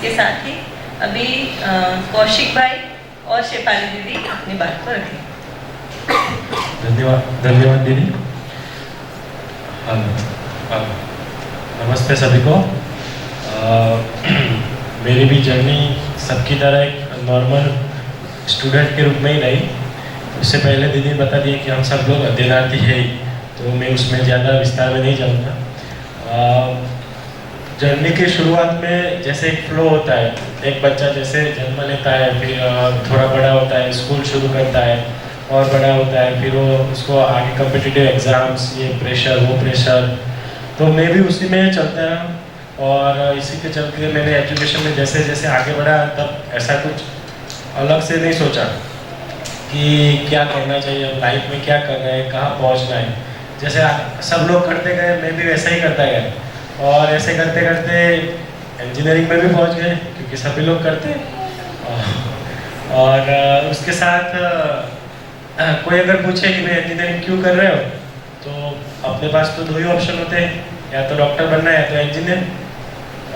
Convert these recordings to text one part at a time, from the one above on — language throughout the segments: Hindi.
इसके साथ ही अभी कौशिक भाई और शेफाली दीदी अपनी बात को रखें। धन्यवाद दीदी। नमस्ते सभी को। मेरी भी जर्नी सबकी तरह एक नॉर्मल स्टूडेंट के रूप में ही रही। उससे पहले दीदी बता दिए कि हम सब लोग अध्ययनार्थी है ही, तो मैं उसमें ज़्यादा विस्तार में नहीं जाऊँगा। जर्नी की शुरुआत में जैसे एक फ्लो होता है, एक बच्चा जैसे जन्म लेता है, फिर थोड़ा बड़ा होता है, स्कूल शुरू करता है और बड़ा होता है, फिर वो उसको आगे कॉम्पिटिटिव एग्ज़ाम्स, ये प्रेशर वो प्रेशर, तो मैं भी उसी में चलता रहा। और इसी के चलते मैंने एजुकेशन में जैसे जैसे आगे बढ़ा तब ऐसा कुछ अलग से नहीं सोचा कि क्या करना चाहिए लाइफ में, क्या करना है, कहाँ पहुँचना है। जैसे सब लोग करते गए मैं भी वैसा ही करता गया, और ऐसे करते करते इंजीनियरिंग में भी पहुंच गए क्योंकि सभी लोग करते हैं। और उसके साथ कोई अगर पूछे कि भाई इंजीनियरिंग क्यों कर रहे हो, तो अपने पास तो दो ही ऑप्शन होते हैं, या तो डॉक्टर बनना है या तो इंजीनियर,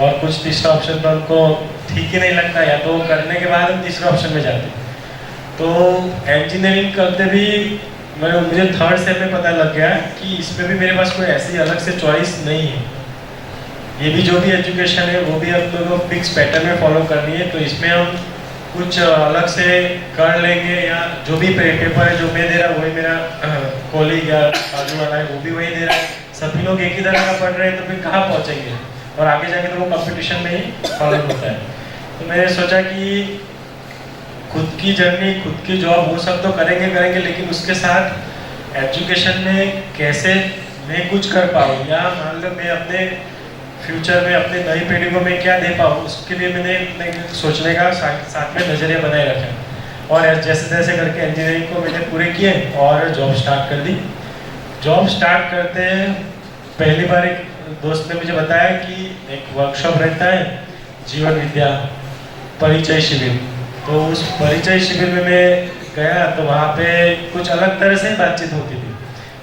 और कुछ तीसरा ऑप्शन तो हमको ठीक ही नहीं लगता, या तो करने के बाद हम तीसरे ऑप्शन में जाते हैं। तो इंजीनियरिंग करते भी मुझे थर्ड सेम में पता लग गया कि इसमें भी मेरे पास कोई ऐसी अलग से चॉइस नहीं है। ये भी जो भी एजुकेशन है वो भी हम लोगों को फिक्स पैटर्न में फॉलो करनी है, तो इसमें हम कुछ अलग से कर लेंगे, या जो भी पेपर है जो मैं दे रहा वही मेरा कॉलीग या बाजू वाला है वो भी वही दे रहा है, सभी लोग एक ही तरह का पढ़ रहे हैं, तो फिर कहाँ पहुँचेंगे, और आगे जाके तो वो कंपटीशन में ही फॉलो होता है। तो मैंने सोचा कि खुद की जर्नी, खुद की जॉब वो सब तो करेंगे, लेकिन उसके साथ एजुकेशन में कैसे मैं कुछ कर पाऊँ, या मान लो मैं अपने फ्यूचर में अपने नई पीढ़ी को मैं क्या दे पाऊँ, उसके लिए मैंने सोचने का साथ में नज़रिया बनाए रखा। और जैसे जैसे करके इंजीनियरिंग को मैंने पूरे किए और जॉब स्टार्ट कर दी। जॉब स्टार्ट करते पहली बार एक दोस्त ने मुझे बताया कि एक वर्कशॉप रहता है जीवन विद्या परिचय शिविर, तो उस परिचय शिविर में मैं गया, तो वहाँ पे कुछ अलग तरह से बातचीत होती थी।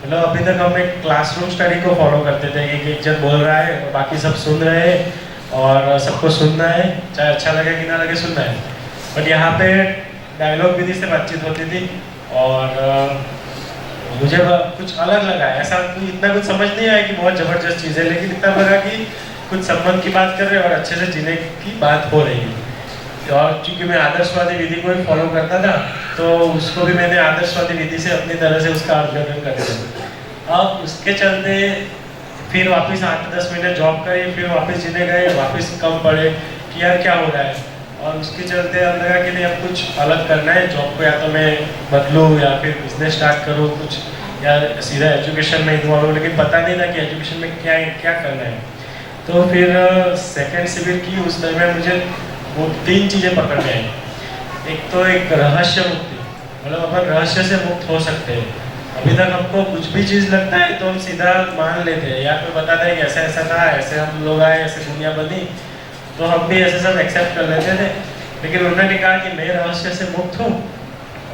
मतलब अभी तक हम एक क्लासरूम स्टडी को फॉलो करते थे कि एक जन बोल रहा है और बाकी सब सुन रहे हैं और सबको सुनना है, चाहे अच्छा लगे कि ना लगे सुनना है। बट यहाँ पे डायलॉग विधि से बातचीत होती थी, और मुझे कुछ अलग लगा। ऐसा इतना कुछ समझ नहीं आया कि बहुत ज़बरदस्त चीज़ है, लेकिन इतना लगा कि कुछ संबंध की बात कर रहे हैं और अच्छे से जीने की बात हो रही है। और चूँकि मैं आदर्शवादी विधि को ही फॉलो करता था, तो उसको भी मैंने आदर्शवादी विधि से अपनी तरह से उसका अर्थघटन कर दिया। अब उसके चलते फिर वापस 8-10 महीने जॉब करी, फिर वापस जीने गए, वापस कम पड़े कि यार क्या हो रहा है, और उसके चलते अब लगा कि नहीं अब कुछ अलग करना है, जॉब को या तो मैं बदलूँ या फिर बिजनेस स्टार्ट करूँ कुछ, या सीधा एजुकेशन में इन्वॉल्व हो, लेकिन पता नहीं था कि एजुकेशन में क्या करना है। तो फिर सेकेंड शिविर की उस समय मुझे वो 3 चीज़ें पकड़ में आई। एक तो एक रहस्य मुक्ति, मतलब अपन रहस्य से मुक्त हो सकते हैं। अभी तक हमको कुछ भी चीज़ लगता है तो हम सीधा मान लेते हैं, या फिर बताते हैं कि ऐसा ऐसा था, ऐसे हम लोग आए, ऐसे दुनिया बनी, तो हम भी ऐसे सब एक्सेप्ट कर लेते थे। लेकिन उन्होंने कहा कि मैं रहस्य से मुक्त हूँ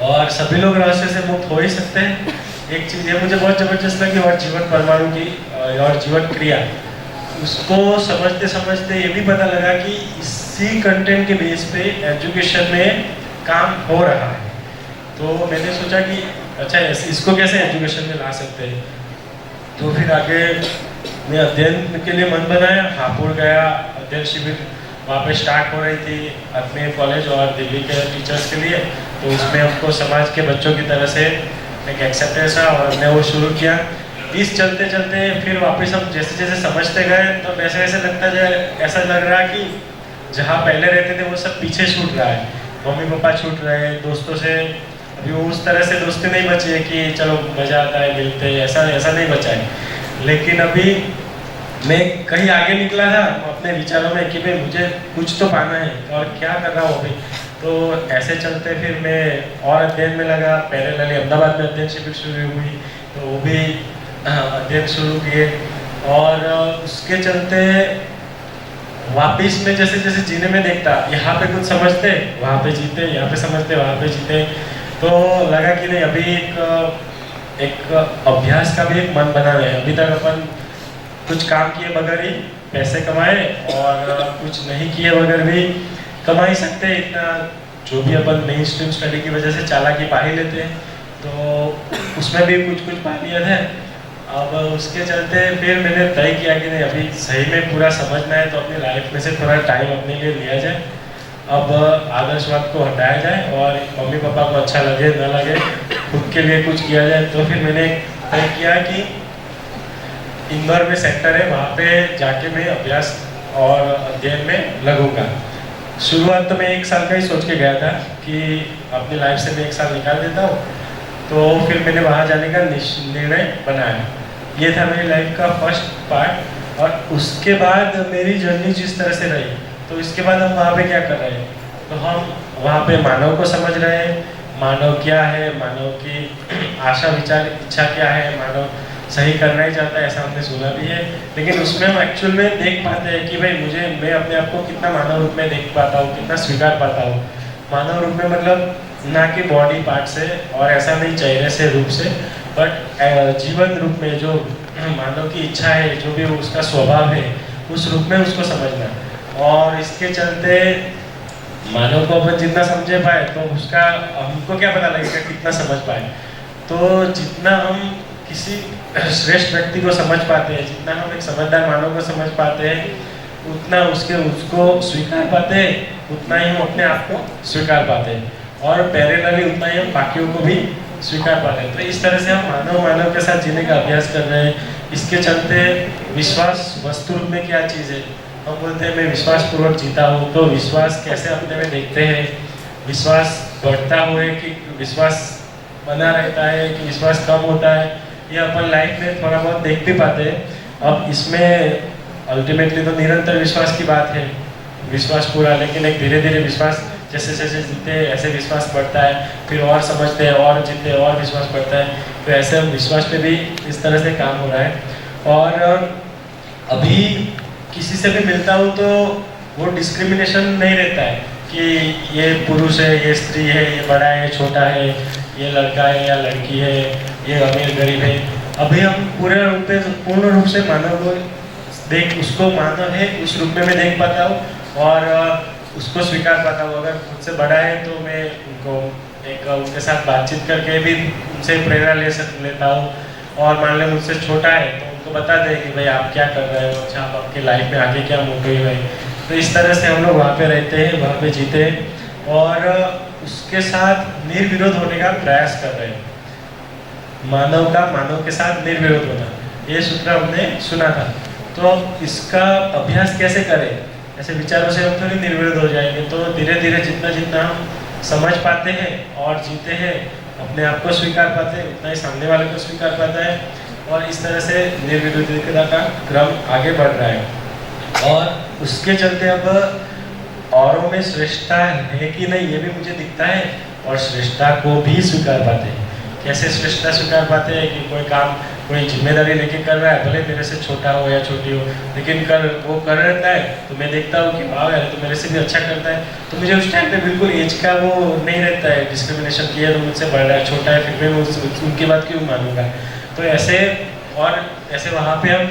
और सभी लोग रहस्य से मुक्त हो ही सकते हैं। एक चीज़ ये मुझे बहुत ज़बरदस्त लगी, और जीवन परमाणु की और जीवन क्रिया, उसको समझते समझते ये भी पता लगा कि इसी कंटेंट के बेस पे एजुकेशन में काम हो रहा है। तो मैंने सोचा कि अच्छा इसको कैसे एजुकेशन में ला सकते हैं। तो फिर आगे मैं अध्ययन के लिए मन बनाया, हापुड़ गया, अध्ययन शिविर वहाँ पे स्टार्ट हो रही थी अपने कॉलेज और दिल्ली के टीचर्स के लिए। तो उसमें हमको समाज के बच्चों की तरह से एक एक्सेप्टेंस है, और हमने वो शुरू किया। इस चलते चलते फिर वापस हम जैसे जैसे समझते गए, तो वैसे वैसे लगता जाए, ऐसा लग रहा है कि जहाँ पहले रहते थे वो सब पीछे छूट रहा है, मम्मी पापा छूट रहे हैं, दोस्तों से अभी वो उस तरह से दोस्ती नहीं बची है कि चलो मज़ा आता है मिलते हैं, ऐसा नहीं बचा है। लेकिन अभी मैं कहीं आगे निकला था अपने विचारों में कि भाई मुझे कुछ तो पाना है, और क्या कर रहा हूँ अभी। तो ऐसे चलते फिर मैं और अध्ययन में लगा। पैरेलली अहमदाबाद में अध्ययन शिविर शुरू हुई, तो वो भी अध्ययन शुरू किए, और उसके चलते वापिस में जैसे जैसे जीने में देखता, यहाँ पे कुछ समझते वहाँ पे जीते, यहाँ पे समझते वहाँ पे जीते, तो लगा कि नहीं अभी एक अभ्यास का भी एक मन बना है। अभी तक अपन कुछ काम किए बगैर ही पैसे कमाए और कुछ नहीं किए मगर भी कमा ही सकते हैं इतना, जो भी अपन मेन स्ट्रीम स्टडी की वजह से चालाकी पा ही लेते हैं, तो उसमें भी कुछ कुछ पा लिए थे। अब उसके चलते फिर मैंने तय किया कि नहीं, अभी सही में पूरा समझना है तो अपनी लाइफ में से थोड़ा टाइम अपने लिए लिया जाए, अब आदर्शवाद को हटाया जाए और मम्मी पापा को अच्छा लगे ना लगे खुद के लिए कुछ किया जाए। तो फिर मैंने तय किया कि इंदौर में सेंटर है, वहाँ पे जाके मैं अभ्यास और अध्ययन में लगूंगा। शुरुआत तो मैं 1 साल का ही सोच के गया था कि अपनी लाइफ से मैं 1 साल निकाल देता हूँ, तो फिर मैंने वहाँ जाने का निर्णय बनाया। ये था मेरी लाइफ का फर्स्ट पार्ट। और उसके बाद मेरी जर्नी जिस तरह से रही, तो इसके बाद हम वहाँ पे क्या कर रहे हैं, तो हम वहाँ पे मानव को समझ रहे हैं, मानव क्या है, मानव की आशा विचार इच्छा क्या है, मानव सही करना ही चाहता है ऐसा हमने सुना भी है, लेकिन उसमें हम एक्चुअल में देख पाते हैं कि भाई मैं अपने आप को कितना मानव रूप में देख पाता हूँ, कितना स्वीकार पाता हूँ। मानव रूप में मतलब ना कि बॉडी पार्ट से और ऐसा नहीं चेहरे से रूप से, बट जीवन रूप में जो मानव की इच्छा है, जो भी उसका स्वभाव है, उस रूप में उसको समझना। और इसके चलते मानव को अपन जितना समझे पाए तो उसका हमको क्या पता लगेगा कितना समझ पाए। तो जितना हम किसी श्रेष्ठ व्यक्ति को समझ पाते हैं, जितना हम एक समझदार मानव को समझ पाते हैं, उतना उसको स्वीकार पाते हैं, उतना ही हम अपने आप को स्वीकार पाते हैं और पैरेलली उतना ही हम बाकियों को भी स्वीकार पाते हैं। तो इस तरह से हम मानव के साथ जीने का अभ्यास कर रहे हैं। इसके चलते विश्वास वस्तु रूप में क्या चीज़ है, हम बोलते हैं मैं विश्वास पूर्वक जीता हूँ, तो विश्वास कैसे अपने में देखते हैं, विश्वास बढ़ता हुए कि विश्वास बना रहता है कि विश्वास कम होता है, ये अपन लाइफ में थोड़ा बहुत देख भी पाते हैं। अब इसमें अल्टीमेटली तो निरंतर विश्वास की बात है, विश्वास पूरा, लेकिन एक धीरे धीरे विश्वास जैसे जैसे जीते हैं ऐसे विश्वास बढ़ता है, फिर और समझते हैं और जीते हैं और विश्वास बढ़ता है। तो ऐसे हम विश्वास पे भी इस तरह से काम हो रहा है। और अभी किसी से भी मिलता हूँ तो वो डिस्क्रिमिनेशन नहीं रहता है कि ये पुरुष है, ये स्त्री है, ये बड़ा है, छोटा है, ये लड़का है या लड़की है, ये अमीर गरीब है। अभी हम पूर्ण रूप से मानव को उसको मानव है उस रूप में मैं देख पाता हूँ और उसको स्वीकार पाता हूँ। अगर मुझसे बड़ा है तो मैं उनके साथ बातचीत करके भी उनसे प्रेरणा लेता हूँ, और मान लें मुझसे छोटा है तो उनको बता दें कि भाई आप क्या कर रहे हो, अच्छा आप आपकी लाइफ में आगे क्या मोटिव है। तो इस तरह से हम लोग वहाँ पे रहते हैं, वहाँ पे जीते हैं और उसके साथ निर्विरोध होने का प्रयास कर रहे हैं। मानव के साथ निर्विरोध होना, ये सूत्र हमने सुना था। तो अब इसका अभ्यास कैसे करें, ऐसे विचारों से हम थोड़ी निर्विरोध हो जाएंगे। तो धीरे धीरे जितना जितना हम समझ पाते हैं और जीते हैं, अपने आप को स्वीकार पाते हैं, उतना ही सामने वाले को स्वीकार पाता है और इस तरह से निर्विरोधिता का क्रम आगे बढ़ रहा है। और उसके चलते अब औरों में श्रेष्ठता है कि नहीं ये भी मुझे दिखता है और श्रेष्ठता को भी स्वीकार पाते हैं। कैसे श्रेष्ठता स्वीकार पाते हैं कि कोई काम कोई जिम्मेदारी लेके कर रहा है, भले मेरे से छोटा हो या छोटी हो, लेकिन वो कर रहता है तो मैं देखता हूँ कि वाह यार तो मेरे से भी अच्छा करता है। तो मुझे उस टाइम पे बिल्कुल एज का वो नहीं रहता है डिस्क्रिमिनेशन किया तो मुझसे बड़ा है छोटा है फिर मैं उनकी बात क्यों मानूंगा। तो ऐसे वहाँ पे हम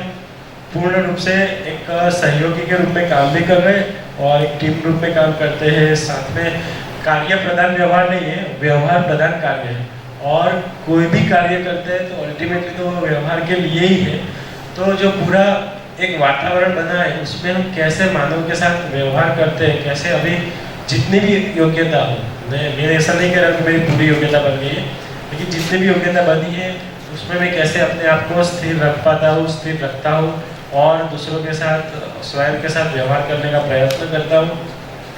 पूर्ण रूप से एक सहयोगी के रूप में काम भी कर रहे हैं और एक टीम रूप में काम करते हैं। साथ में कार्य प्रधान व्यवहार नहीं है, व्यवहार प्रधान कार्य है। और कोई भी कार्य करते हैं तो अल्टीमेटली तो वो व्यवहार के लिए ही है। तो जो पूरा एक वातावरण बना है उसमें हम कैसे मानव के साथ व्यवहार करते हैं, कैसे अभी जितनी भी योग्यता हो, मैं ऐसा नहीं कह रहा कि मेरी पूरी योग्यता बन गई है, लेकिन जितनी भी योग्यता बनी है उसमें मैं कैसे अपने आप को स्थिर रख पाता हूँ, स्थिर रखता हूँ और दूसरों के साथ स्वयं के साथ व्यवहार करने का प्रयत्न करता हूँ।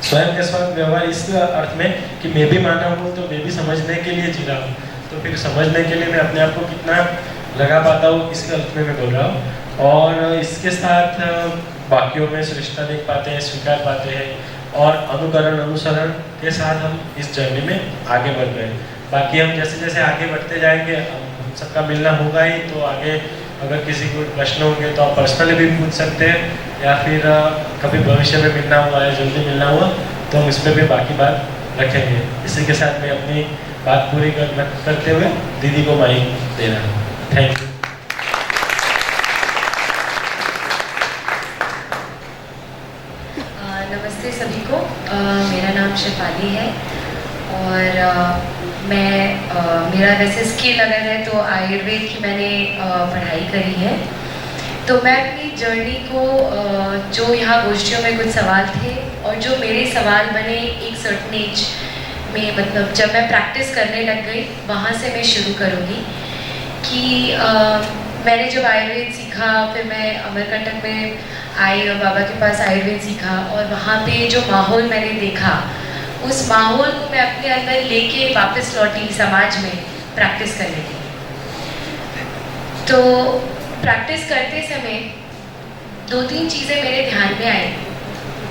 स्वयं के साथ व्यवहार इस अर्थ में कि मैं भी मानव हूँ तो मैं भी समझने के लिए जी रहा हूँ, तो फिर समझने के लिए मैं अपने आप को कितना लगा पाता हूँ इसके अर्थ में मैं बोल रहा हूँ। और इसके साथ बाकियों में श्रेष्ठता देख पाते हैं, स्वीकार पाते हैं और अनुसरण के साथ हम इस जर्नी में आगे बढ़ रहे हैं। बाकी हम जैसे जैसे आगे बढ़ते जाएंगे हम सबका मिलना होगा ही, तो आगे अगर किसी को प्रश्न होंगे तो आप पर्सनली भी पूछ सकते हैं या फिर कभी भविष्य में मिलना हुआ या जल्दी मिलना हुआ तो हम इस पर भी बाकी बात रखेंगे। इसी के साथ मैं अपनी बात पूरी करते हुए दीदी को माइक दे रहा हूँ। Thank you. शेफाली है और मेरा वैसे स्किल अगर है तो आयुर्वेद की मैंने पढ़ाई करी है। तो मैं अपनी जर्नी को जो यहाँ गोष्ठियों में कुछ सवाल थे और जो मेरे सवाल बने एक सर्टन एज में, मतलब जब मैं प्रैक्टिस करने लग गई वहाँ से मैं शुरू करूँगी कि मैंने जब आयुर्वेद सीखा, फिर मैं अमरकंटक में आई और बाबा के पास आयुर्वेद सीखा और वहाँ पे जो माहौल मैंने देखा, उस माहौल को मैं अपने अंदर लेके वापस लौटी समाज में प्रैक्टिस करने के लिए। तो प्रैक्टिस करते समय 2-3 चीज़ें मेरे ध्यान में आई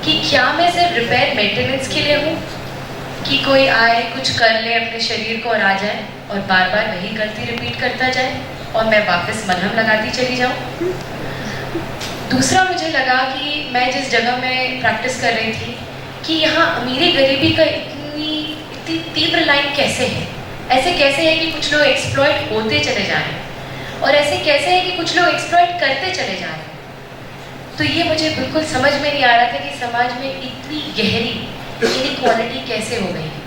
कि क्या मैं सिर्फ रिपेयर मेंटेनेंस के लिए हूँ कि कोई आए कुछ कर ले अपने शरीर को और आ जाए और बार बार वही गलती रिपीट करता जाए और मैं वापस मलहम लगाती चली जाऊँ। दूसरा मुझे लगा कि मैं जिस जगह में प्रैक्टिस कर रही थी कि यहाँ अमीरी गरीबी का इतनी तीव्र लाइन कैसे है, ऐसे कैसे है कि कुछ लोग एक्सप्लॉइट होते चले जा रहे हैं और ऐसे कैसे है कि कुछ लोग एक्सप्लॉइट करते चले जा रहे हैं। तो ये मुझे बिल्कुल समझ में नहीं आ रहा था कि समाज में इतनी गहरी इनइक्वालिटी कैसे हो गई है।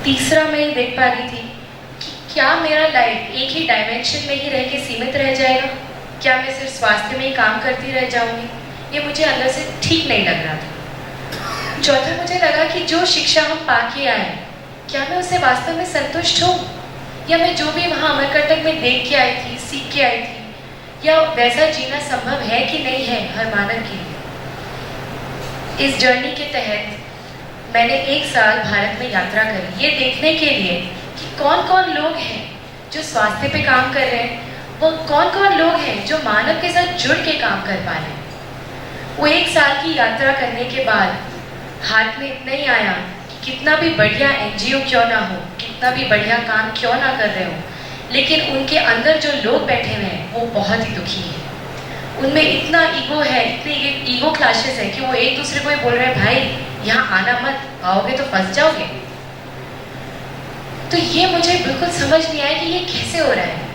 तीसरा मैं देख पा रही थी कि क्या मेरा लाइफ एक ही डायमेंशन में ही रह के सीमित रह जाएगा, क्या मैं सिर्फ स्वास्थ्य में ही काम करती रह जाऊंगी, ये मुझे अंदर से ठीक नहीं लग रहा था। चौथा मुझे लगा कि जो शिक्षा हम पाके आए, क्या मैं उससे वास्तव में संतुष्ट हूँ, या मैं जो भी वहाँ अमरकंटक में देख के आई थी, सीख के आई थी, या वैसा जीना संभव है कि नहीं है हर मानव के लिए। इस जर्नी के तहत मैंने 1 साल भारत में यात्रा करी, ये देखने के लिए कि कौन कौन लोग हैं जो स्वास्थ्य पे काम कर रहे हैं, वो कौन कौन लोग हैं जो मानव के साथ जुड़ के काम कर पा रहे हैं। वो 1 साल की यात्रा करने के बाद हाथ में इतना ही आया कि कितना भी बढ़िया NGO क्यों ना हो, कितना भी बढ़िया काम क्यों ना कर रहे हो, लेकिन उनके अंदर जो लोग बैठे हुए हैं वो बहुत ही दुखी हैं। उनमें इतना ईगो है, इतने ईगो क्लैशेस है कि वो एक दूसरे को ही बोल रहे हैं, भाई यहाँ आना मत, आओगे तो फंस जाओगे। तो ये मुझे बिल्कुल समझ नहीं आया कि ये कैसे हो रहा है।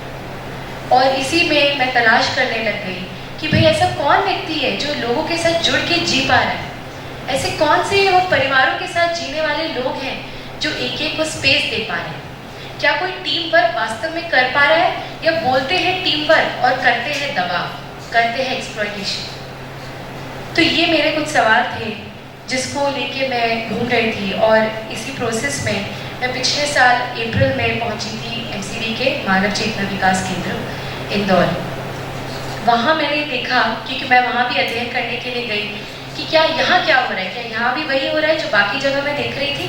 और इसी में मैं तलाश करने लग गई कि भाई ऐसा कौन व्यक्ति है जो लोगों के साथ जुड़ के जी पा रहा है, ऐसे कौन से वो परिवारों के साथ जीने वाले लोग हैं जो एक एक को स्पेस दे पा रहे हैं। क्या कोई टीम वर्क वास्तव में कर पा रहा है, या बोलते हैं टीम वर्क और करते हैं दबाव, करते हैं एक्सप्लॉयटेशन। तो ये मेरे कुछ सवाल थे जिसको लेके मैं घूम रही थी। और इसी प्रोसेस में मैं पिछले साल अप्रैल में पहुंची थी MCV के मानव चेतना विकास केंद्र इंदौर। वहाँ मैंने देखा, क्योंकि मैं वहाँ भी अध्ययन करने के लिए गई कि क्या यहाँ क्या हो रहा है, क्या यहाँ भी वही हो रहा है जो बाकी जगह मैं देख रही थी।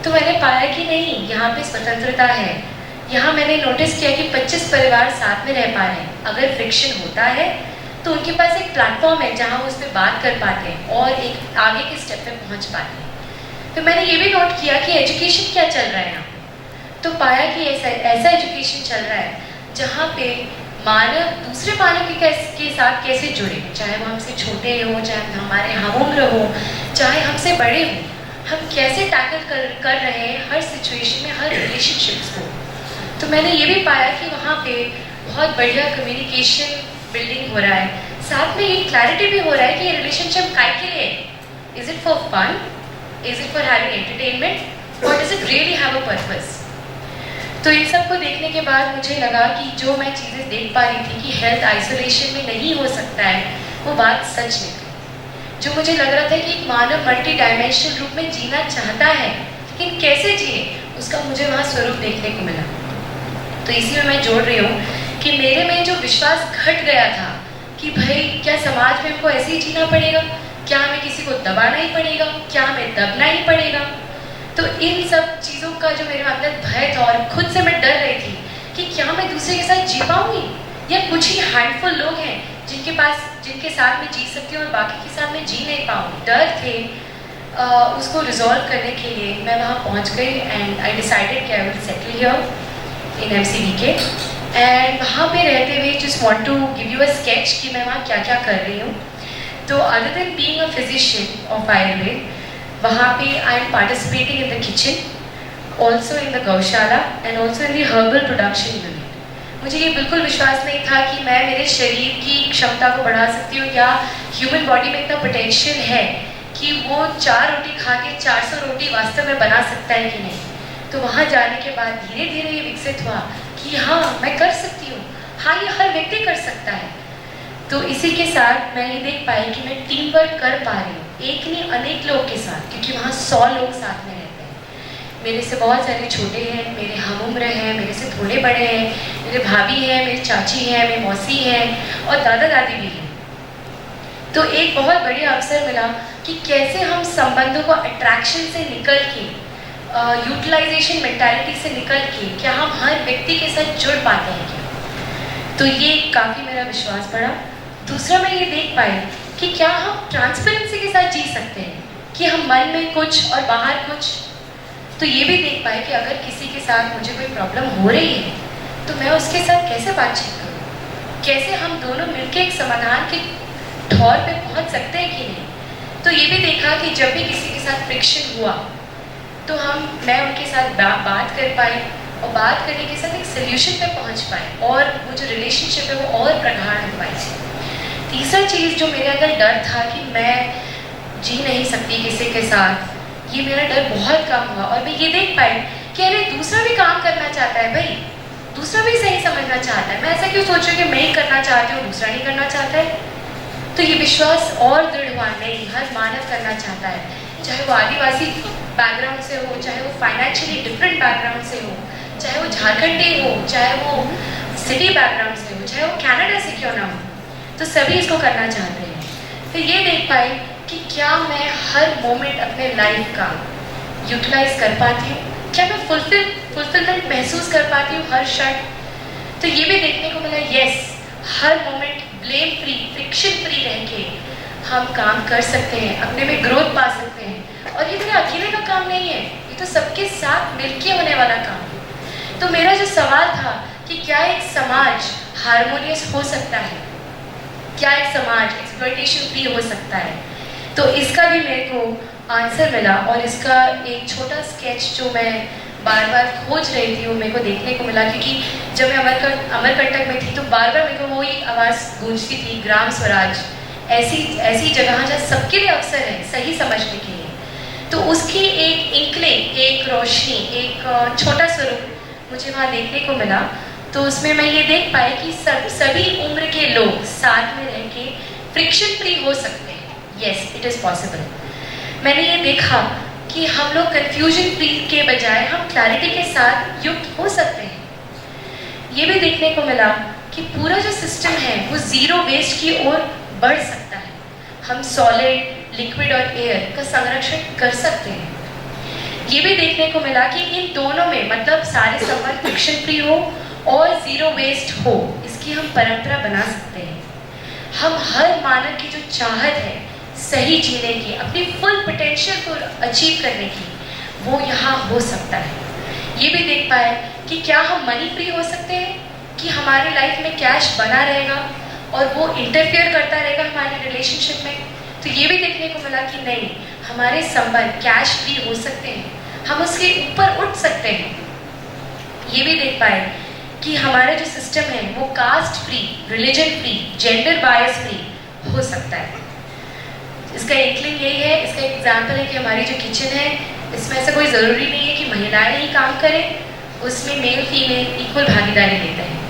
तो मैंने पाया कि नहीं, यहाँ पे स्वतंत्रता है। यहाँ मैंने नोटिस किया कि 25 परिवार साथ में रह पा रहे हैं। अगर फ्रिक्शन होता है तो उनके पास एक प्लेटफॉर्म है जहाँ वो उस पर बात कर पाते हैं और एक आगे के स्टेप पे पहुँच पाते हैं। तो मैंने ये भी नोट किया कि एजुकेशन क्या चल रहा है यहाँ। तो पाया कि ऐसा एजुकेशन चल रहा है जहाँ पे मानव दूसरे मानव के साथ कैसे जुड़े, चाहे वो हमसे छोटे हों, चाहे हमारे हम उम्र हो, चाहे हमसे बड़े हों, हम कैसे टैकल कर रहे हैं हर सिचुएशन में, हर रिलेशनशिप्स को। तो मैंने ये भी पाया कि वहाँ पे बहुत बढ़िया कम्युनिकेशन बिल्डिंग हो रहा है, साथ में ये क्लैरिटी भी हो रहा है कि ये रिलेशनशिप काय के लिए है। Is it for fun, is it for having entertainment, और does it really have a purpose. तो इन सब को देखने के बाद मुझे लगा कि जो मैं चीज़ें देख पा रही थी कि हेल्थ आइसोलेशन में नहीं हो सकता है, वो बात सच निकली। जो मुझे लग रहा था कि एक मानव मल्टी डायमेंशनल रूप में जीना चाहता है, लेकिन कैसे जिए, उसका मुझे वहाँ स्वरूप देखने को मिला। तो इसी में मैं जोड़ रही हूँ कि मेरे में जो विश्वास घट गया था कि भाई क्या समाज में हमको ऐसे ही जीना पड़ेगा, क्या हमें किसी को दबाना ही पड़ेगा, क्या हमें दबना ही पड़ेगा। तो इन सब चीज़ों का जो मेरे अंदर भय था और खुद से मैं डर रही थी कि क्या मैं दूसरे के साथ जी पाऊंगी, या कुछ ही हैंडफुल लोग हैं जिनके साथ में जी सकती हूँ और बाकी के साथ में जी नहीं पाऊंगी। डर थे, उसको रिजॉल्व करने के लिए मैं वहाँ पहुँच गई एंड आई डिसाइडेड कि I will settle here in MCV के। एंड वहाँ पे रहते हुए just want to give you a sketch कि मैं वहाँ क्या क्या कर रही हूँ। तो other than being a physician of Ayurveda, वहाँ पे I am participating in the kitchen, also in the gaushala and also in the herbal production unit. मुझे ये बिल्कुल विश्वास नहीं था कि मैं मेरे शरीर की क्षमता को बढ़ा सकती हूँ या ह्यूमन बॉडी में इतना पोटेंशियल है कि वो 4 रोटी खा के 400 रोटी वास्तव में बना सकता है कि नहीं। तो वहाँ जाने के बाद धीरे धीरे ये विकसित हुआ कि हाँ मैं कर सकती हूँ, हाँ ये हर व्यक्ति कर सकता है। तो इसी के साथ मैं ये देख पाई कि मैं टीम वर्क कर पा रही हूँ, एक नहीं अनेक लोग के साथ, क्योंकि वहाँ 100 लोग साथ में रहते हैं। मेरे से बहुत सारे छोटे हैं, मेरे हम उम्र हैं, मेरे से थोड़े बड़े हैं, मेरे भाभी हैं, मेरी चाची हैं, मेरी मौसी हैं और दादा दादी भी हैं। तो एक बहुत बढ़िया अवसर मिला कि कैसे हम संबंधों को अट्रैक्शन से निकल के, यूटिलाइजेशन मेंटालिटी से निकल के क्या हम हर व्यक्ति के साथ जुड़ पाते हैं क्या। तो ये काफ़ी मेरा विश्वास बढ़ा। दूसरा मैं ये देख पाई कि क्या हम ट्रांसपेरेंसी के साथ जी सकते हैं, कि हम मन में कुछ और बाहर कुछ। तो ये भी देख पाए कि अगर किसी के साथ मुझे कोई प्रॉब्लम हो रही है तो मैं उसके साथ कैसे बातचीत करूँ, कैसे हम दोनों मिलकर एक समाधान के ठौर पे पहुँच सकते हैं कि नहीं। तो ये भी देखा कि जब भी किसी के साथ फ्रिक्शन हुआ तो मैं उनके साथ बात कर पाई और बात करने के साथ एक सोल्यूशन पे पहुंच पाए और वो जो रिलेशनशिप है वो और प्रगाढ़ हो पाई। तीसरा चीज़ जो मेरे अंदर डर था कि मैं जी नहीं सकती किसी के साथ, ये मेरा डर बहुत कम हुआ। और मैं ये देख पाई कि अरे दूसरा भी काम करना चाहता है भाई, दूसरा भी सही समझना चाहता है, मैं ऐसा क्यों सोचूं कि मैं ही करना चाहती हूँ दूसरा नहीं करना चाहता है। तो ये विश्वास और दृढ़ हुआ, नहीं हर मानव करना चाहता है, चाहे वो आदिवासी बैकग्राउंड से हो, चाहे वो फाइनेंशियली डिफरेंट बैकग्राउंड से हो, चाहे वो झारखंडी हो, चाहे वो सिटी बैकग्राउंड से हो, चाहे वो कनाडा से क्यों ना हो, तो सभी इसको करना चाहते हैं। फिर ये देख पाए कि क्या मैं हर मोमेंट अपने लाइफ का यूटिलाइज कर पाती हूँ, क्या मैं फुलफिलमेंट महसूस कर पाती हूँ हर क्षण। तो ये भी देखने को मिला, यस हर moment blame free, friction free रह के हम काम कर सकते हैं, अपने में ग्रोथ पा सकते हैं। और ये मेरे अकेले का काम नहीं है, ये तो सबके साथ मिलके होने वाला काम है। तो मेरा जो सवाल था कि क्या एक समाज हार्मोनियस हो सकता है, क्या एक समाज एक्सप्लॉयटेशन फ्री हो सकता है, तो इसका भी मेरे को आंसर मिला। और इसका एक छोटा स्केच जो मैं बार बार खोज रही थी वो मेरे को देखने को मिला, क्योंकि जब मैं अमरकंटक में थी तो बार बार मेरे को वही आवाज़ गूंजती थी, ग्राम स्वराज, ऐसी जगह जहाँ सबके लिए अवसर है सही समझने के लिए। तो उसकी एक इंकलिंग, एक रोशनी, एक छोटा स्वरूप मुझे वहाँ देखने को मिला। तो उसमें मैं ये देख पाई कि सभी उम्र के लोग साथ में रह के फ्रिक्शन फ्री हो सकते हैं। Yes it is possible. मैंने ये देखा कि हम लोग कन्फ्यूजन फ्री के बजाय हम क्लैरिटी के साथ युक्त हो सकते हैं। ये भी देखने को मिला कि पूरा जो सिस्टम है वो ज़ीरो वेस्ट की ओर बढ़ सकता है। हम सॉलिड, लिक्विड और एयर का संरक्षण कर सकते हैं। ये भी देखने को मिला कि इन दोनों में मतलब सारे संबंध फ्रिक्शन फ्री हो और ज़ीरो वेस्ट हो, इसकी हम परंपरा बना सकते हैं। हम हर मानव की जो चाहत है सही जीने की, अपनी फुल पोटेंशियल को अचीव करने की, वो यहाँ हो सकता है। ये भी देख पाए कि क्या हम मनी फ्री हो सकते हैं, कि हमारे लाइफ में कैश बना रहेगा और वो इंटरफेयर करता रहेगा हमारे रिलेशनशिप में। तो ये भी देखने को मिला कि नहीं, हमारे संबंध कैश फ्री हो सकते हैं, हम उसके ऊपर उठ सकते हैं। ये भी देख पाए कि हमारा जो सिस्टम है वो caste free, religion free, gender bias free हो सकता है। इसका इंक्लिंग यही है, इसका एग्जाम्पल है कि हमारी जो किचन है इसमें ऐसा कोई ज़रूरी नहीं है कि महिलाएं ही काम करें, उसमें मेल फीमेल इक्वल भागीदारी लेते हैं।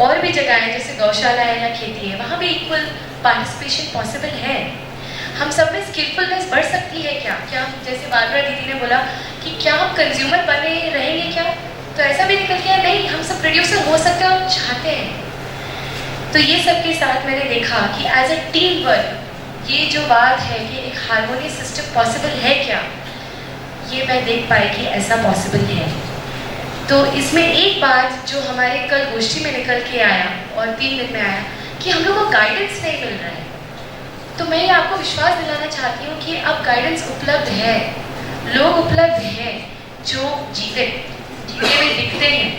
और भी जगह है जैसे गौशाला है या खेती है, वहाँ भी इक्वल पार्टिसिपेशन पॉसिबल है। हम सब में स्किलफुलनेस बढ़ सकती है क्या? क्या जैसे बारबरा दीदी ने बोला कि क्या हम कंज्यूमर बने रहेंगे क्या? तो ऐसा भी निकल गया नहीं, हम सब प्रोड्यूसर हो सकते हैं और चाहते हैं। तो ये सब के साथ मैंने देखा कि एज अ टीम वर्क ये जो बात है कि एक हार्मोनियस सिस्टम पॉसिबल है क्या, ये मैं देख पाई कि ऐसा पॉसिबल है। तो इसमें एक बात जो हमारे कल गोष्ठी में निकल के आया और 3 दिन में आया कि हम लोग को गाइडेंस नहीं मिल रहा है। तो मैं ये आपको विश्वास दिलाना चाहती हूँ कि अब गाइडेंस उपलब्ध है, लोग उपलब्ध हैं जो जीते हुए दिखते हैं,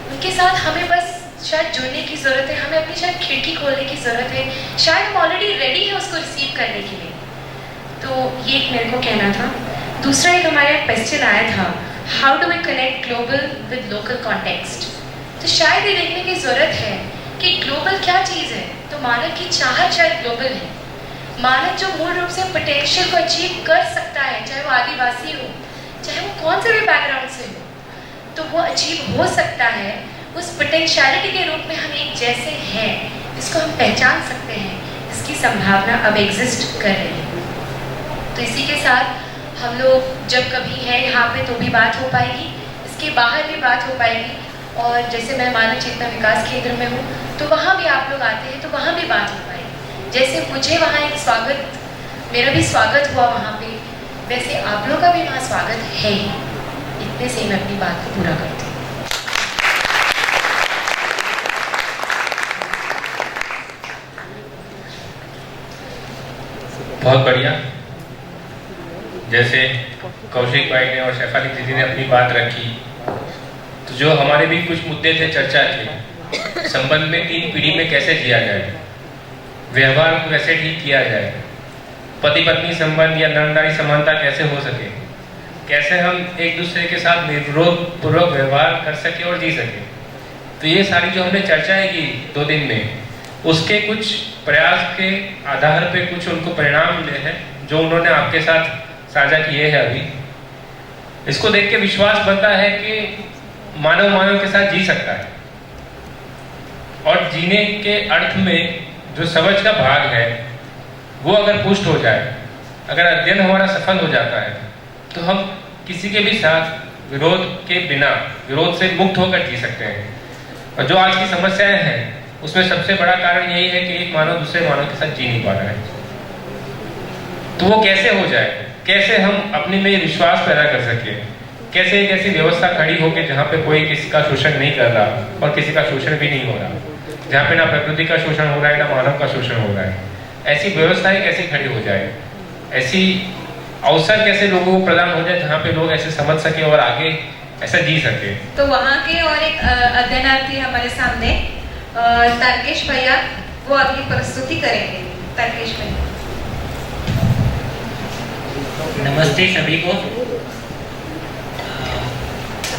उनके साथ हमें बस शायद जुड़ने की ज़रूरत है, हमें अपनी शायद खिड़की खोलने की ज़रूरत है, शायद हम ऑलरेडी रेडी हैं उसको रिसीव करने के लिए। तो ये एक मेरे को कहना था। दूसरा एक हमारे क्वेश्चन आया था, how do we connect global with local context. तो शायद ये देखने की ज़रूरत है कि ग्लोबल क्या चीज़ है। तो मानव की चाहत शायद ग्लोबल है, मानव जो मूल रूप से पोटेंशियल को अचीव कर सकता है, चाहे वो आदिवासी हो, चाहे वो कौन से भी बैकग्राउंड से हो, तो वो अचीव हो सकता है। उस पोटेंशियलिटी के रूप में हम एक जैसे हैं, इसको हम पहचान सकते हैं, इसकी संभावना अब एग्जिस्ट कर रही है। तो इसी के साथ हम लोग जब कभी हैं यहाँ पे तो भी बात हो पाएगी, इसके बाहर भी बात हो पाएगी। और जैसे मैं मानव चेतना विकास केंद्र में हूँ तो वहाँ भी आप लोग आते हैं तो वहाँ भी बात हो पाएगी। जैसे मुझे वहाँ एक स्वागत, मेरा भी स्वागत हुआ वहाँ पे, वैसे आप लोग का भी वहाँ स्वागत है ही। इतने से ही मैं अपनी बात को पूरा करती हूँ। बहुत बढ़िया। जैसे कौशिक भाई ने और शेफाली दीदी ने अपनी बात रखी, तो जो हमारे भी कुछ मुद्दे थे, चर्चा थे, संबंध में 3 पीढ़ी में कैसे जिया जाए, व्यवहार को कैसे ठीक किया जाए, पति पत्नी संबंध या नरनारी समानता कैसे हो सके, कैसे हम एक दूसरे के साथ निर्विरोध पूर्वक व्यवहार कर सके और जी सके। तो ये सारी जो हमने चर्चाएं की 2 दिन में, उसके कुछ प्रयास के आधार पे कुछ उनको परिणाम मिले हैं जो उन्होंने आपके साथ साझा किए हैं। अभी इसको देख के विश्वास बनता है कि मानव मानव के साथ जी सकता है, और जीने के अर्थ में जो समझ का भाग है वो अगर पुष्ट हो जाए, अगर अध्ययन हमारा सफल हो जाता है, तो हम किसी के भी साथ विरोध के बिना, विरोध से मुक्त होकर जी सकते हैं। और जो आज की समस्याएं हैं उसमें सबसे बड़ा कारण यही है कि एक मानव दूसरे मानव के साथ जी नहीं पा रहा है। तो वो कैसे हो जाए, कैसे हम अपने में विश्वास पैदा कर सके, कैसे एक ऐसी व्यवस्था खड़ी हो कि जहाँ पे कोई किसी का शोषण नहीं कर रहा और किसी का शोषण भी नहीं हो रहा, जहाँ पे ना प्रकृति का शोषण हो रहा है ना मानव का शोषण हो रहा है। ऐसी व्यवस्थाएं कैसे खड़ी हो जाए, ऐसी अवसर कैसे लोगों को प्रदान हो जाए जहाँ पे लोग ऐसे समझ सके और आगे ऐसा जी सके। तो वहाँ के और एक अध्ययनार्थी हमारे सामने तर्केश भैया, वो अपनी प्रस्तुति करेंगे। तर्केश भैया। नमस्ते सभी को।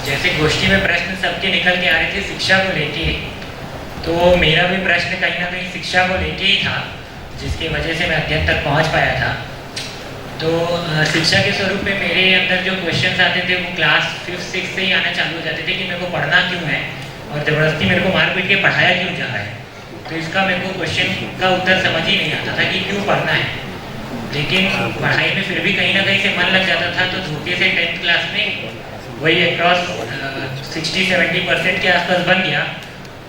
जैसे गोष्ठी में प्रश्न सबके निकल के आ रहे थे शिक्षा को लेके, तो मेरा भी प्रश्न कहीं ना कहीं शिक्षा को लेके ही था, जिसकी वजह से मैं अध्ययन तक पहुंच पाया था। तो शिक्षा के स्वरूप में मेरे अंदर जो क्वेश्चंस आते थे वो क्लास 5th 6th से ही आना चालू हो जाते थे कि मेरे को पढ़ना क्यों है और ज़बरदस्ती मेरे को मार पीट के पढ़ाया क्यों जा रहा है। तो इसका मेरे को क्वेश्चन का उत्तर समझ ही नहीं आता था कि क्यों पढ़ना है। लेकिन पढ़ाई में फिर भी कहीं ना कहीं से मन लग जाता था, तो धोखे से 10th क्लास में वही अक्रॉस 60-70% के आसपास बन गया।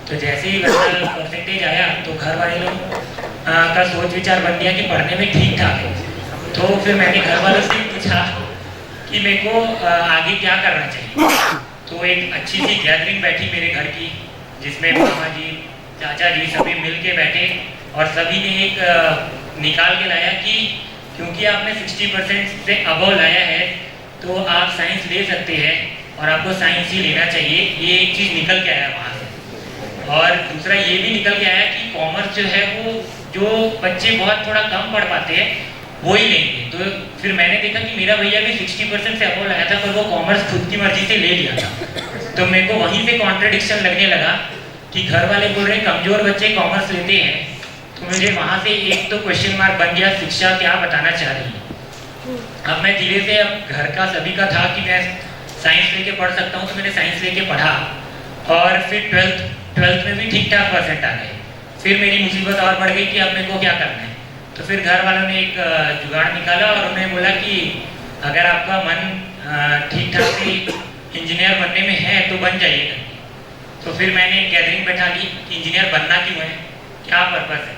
तो जैसे ही परसेंटेज आया तो घर वाले लोग का सोच विचार बन गया कि पढ़ने में ठीक ठाक है। तो फिर मैंने घर वालों से पूछा कि मेरे को आगे क्या करना चाहिए। तो एक अच्छी सी गैदरिंग बैठी मेरे घर की, जिसमें मामा जी, चाचा जी सभी मिल के बैठे और सभी ने एक निकाल के लाया कि क्योंकि आपने 60% से अबव लाया है तो आप साइंस ले सकते हैं और आपको साइंस ही लेना चाहिए। ये एक चीज़ निकल के आया वहाँ से। और दूसरा ये भी निकल के आया कि कॉमर्स जो है वो जो बच्चे बहुत थोड़ा कम पढ़ पाते हैं वो ही लेंगे। तो फिर मैंने देखा कि मेरा भैया भी 60% से अबव लाया था, पर वो कॉमर्स खुद की मर्जी से ले लिया था। तो मेरे को वहीं से कॉन्ट्रडिक्शन लगने लगा कि घर वाले बोल रहे कमजोर बच्चे कॉमर्स लेते हैं, तो मुझे वहाँ से एक तो क्वेश्चन मार्क बन गया, शिक्षा क्या बताना चाह रही है। अब मैं धीरे से, अब घर का सभी का था कि मैं साइंस लेके पढ़ सकता हूँ, तो मैंने साइंस लेके पढ़ा और फिर 12th में भी ठीक ठाक परसेंट आ गए। फिर मेरी मुसीबत और बढ़ गई कि अब मेरे को क्या करना है। तो फिर घर वालों ने एक जुगाड़ निकाला और उन्हें बोला कि अगर आपका मन ठीक ठाक से इंजीनियर बनने में है तो बन जाइएगा। तो फिर मैंने एक गैदरिंग बैठा ली कि इंजीनियर बनना क्यों है, क्या पर्पस है।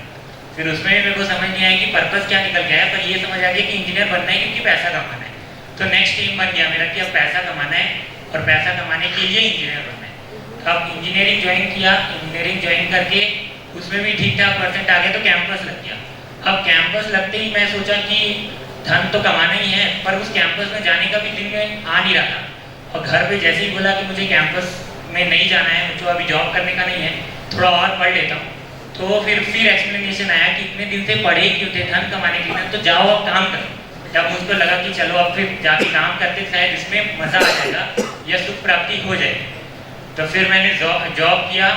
फिर उसमें मेरे को समझ नहीं आया कि पर्पस क्या निकल गया है, पर ये समझ आ गया कि इंजीनियर बनना है क्योंकि पैसा कमाना है। तो नेक्स्ट एम बन गया मेरा कि अब पैसा कमाना है और पैसा कमाने के लिए इंजीनियर बनना है। अब इंजीनियरिंग ज्वाइन किया, इंजीनियरिंग ज्वाइन करके उसमें भी ठीक ठाक परसेंट आ गया तो कैंपस लग गया। अब कैंपस लगते ही मैं सोचा कि धन तो कमाना ही है, पर उस कैंपस में जाने का भी दिन में आ नहीं रहा था। और घर पे जैसे ही बोला कि मुझे कैंपस में नहीं जाना है, मुझे अभी जॉब करने का नहीं है, थोड़ा और पढ़ लेता हूँ, तो फिर एक्सप्लेनेशन आया कि इतने दिन से पढ़े क्यों थे, धन कमाने के लिए, तो जाओ अब काम करो। जब मुझको लगा कि चलो अब फिर जाके काम करते शायद इसमें मज़ा आ जाएगा या सुख प्राप्ति हो जाएगी, तो फिर मैंने जॉब किया।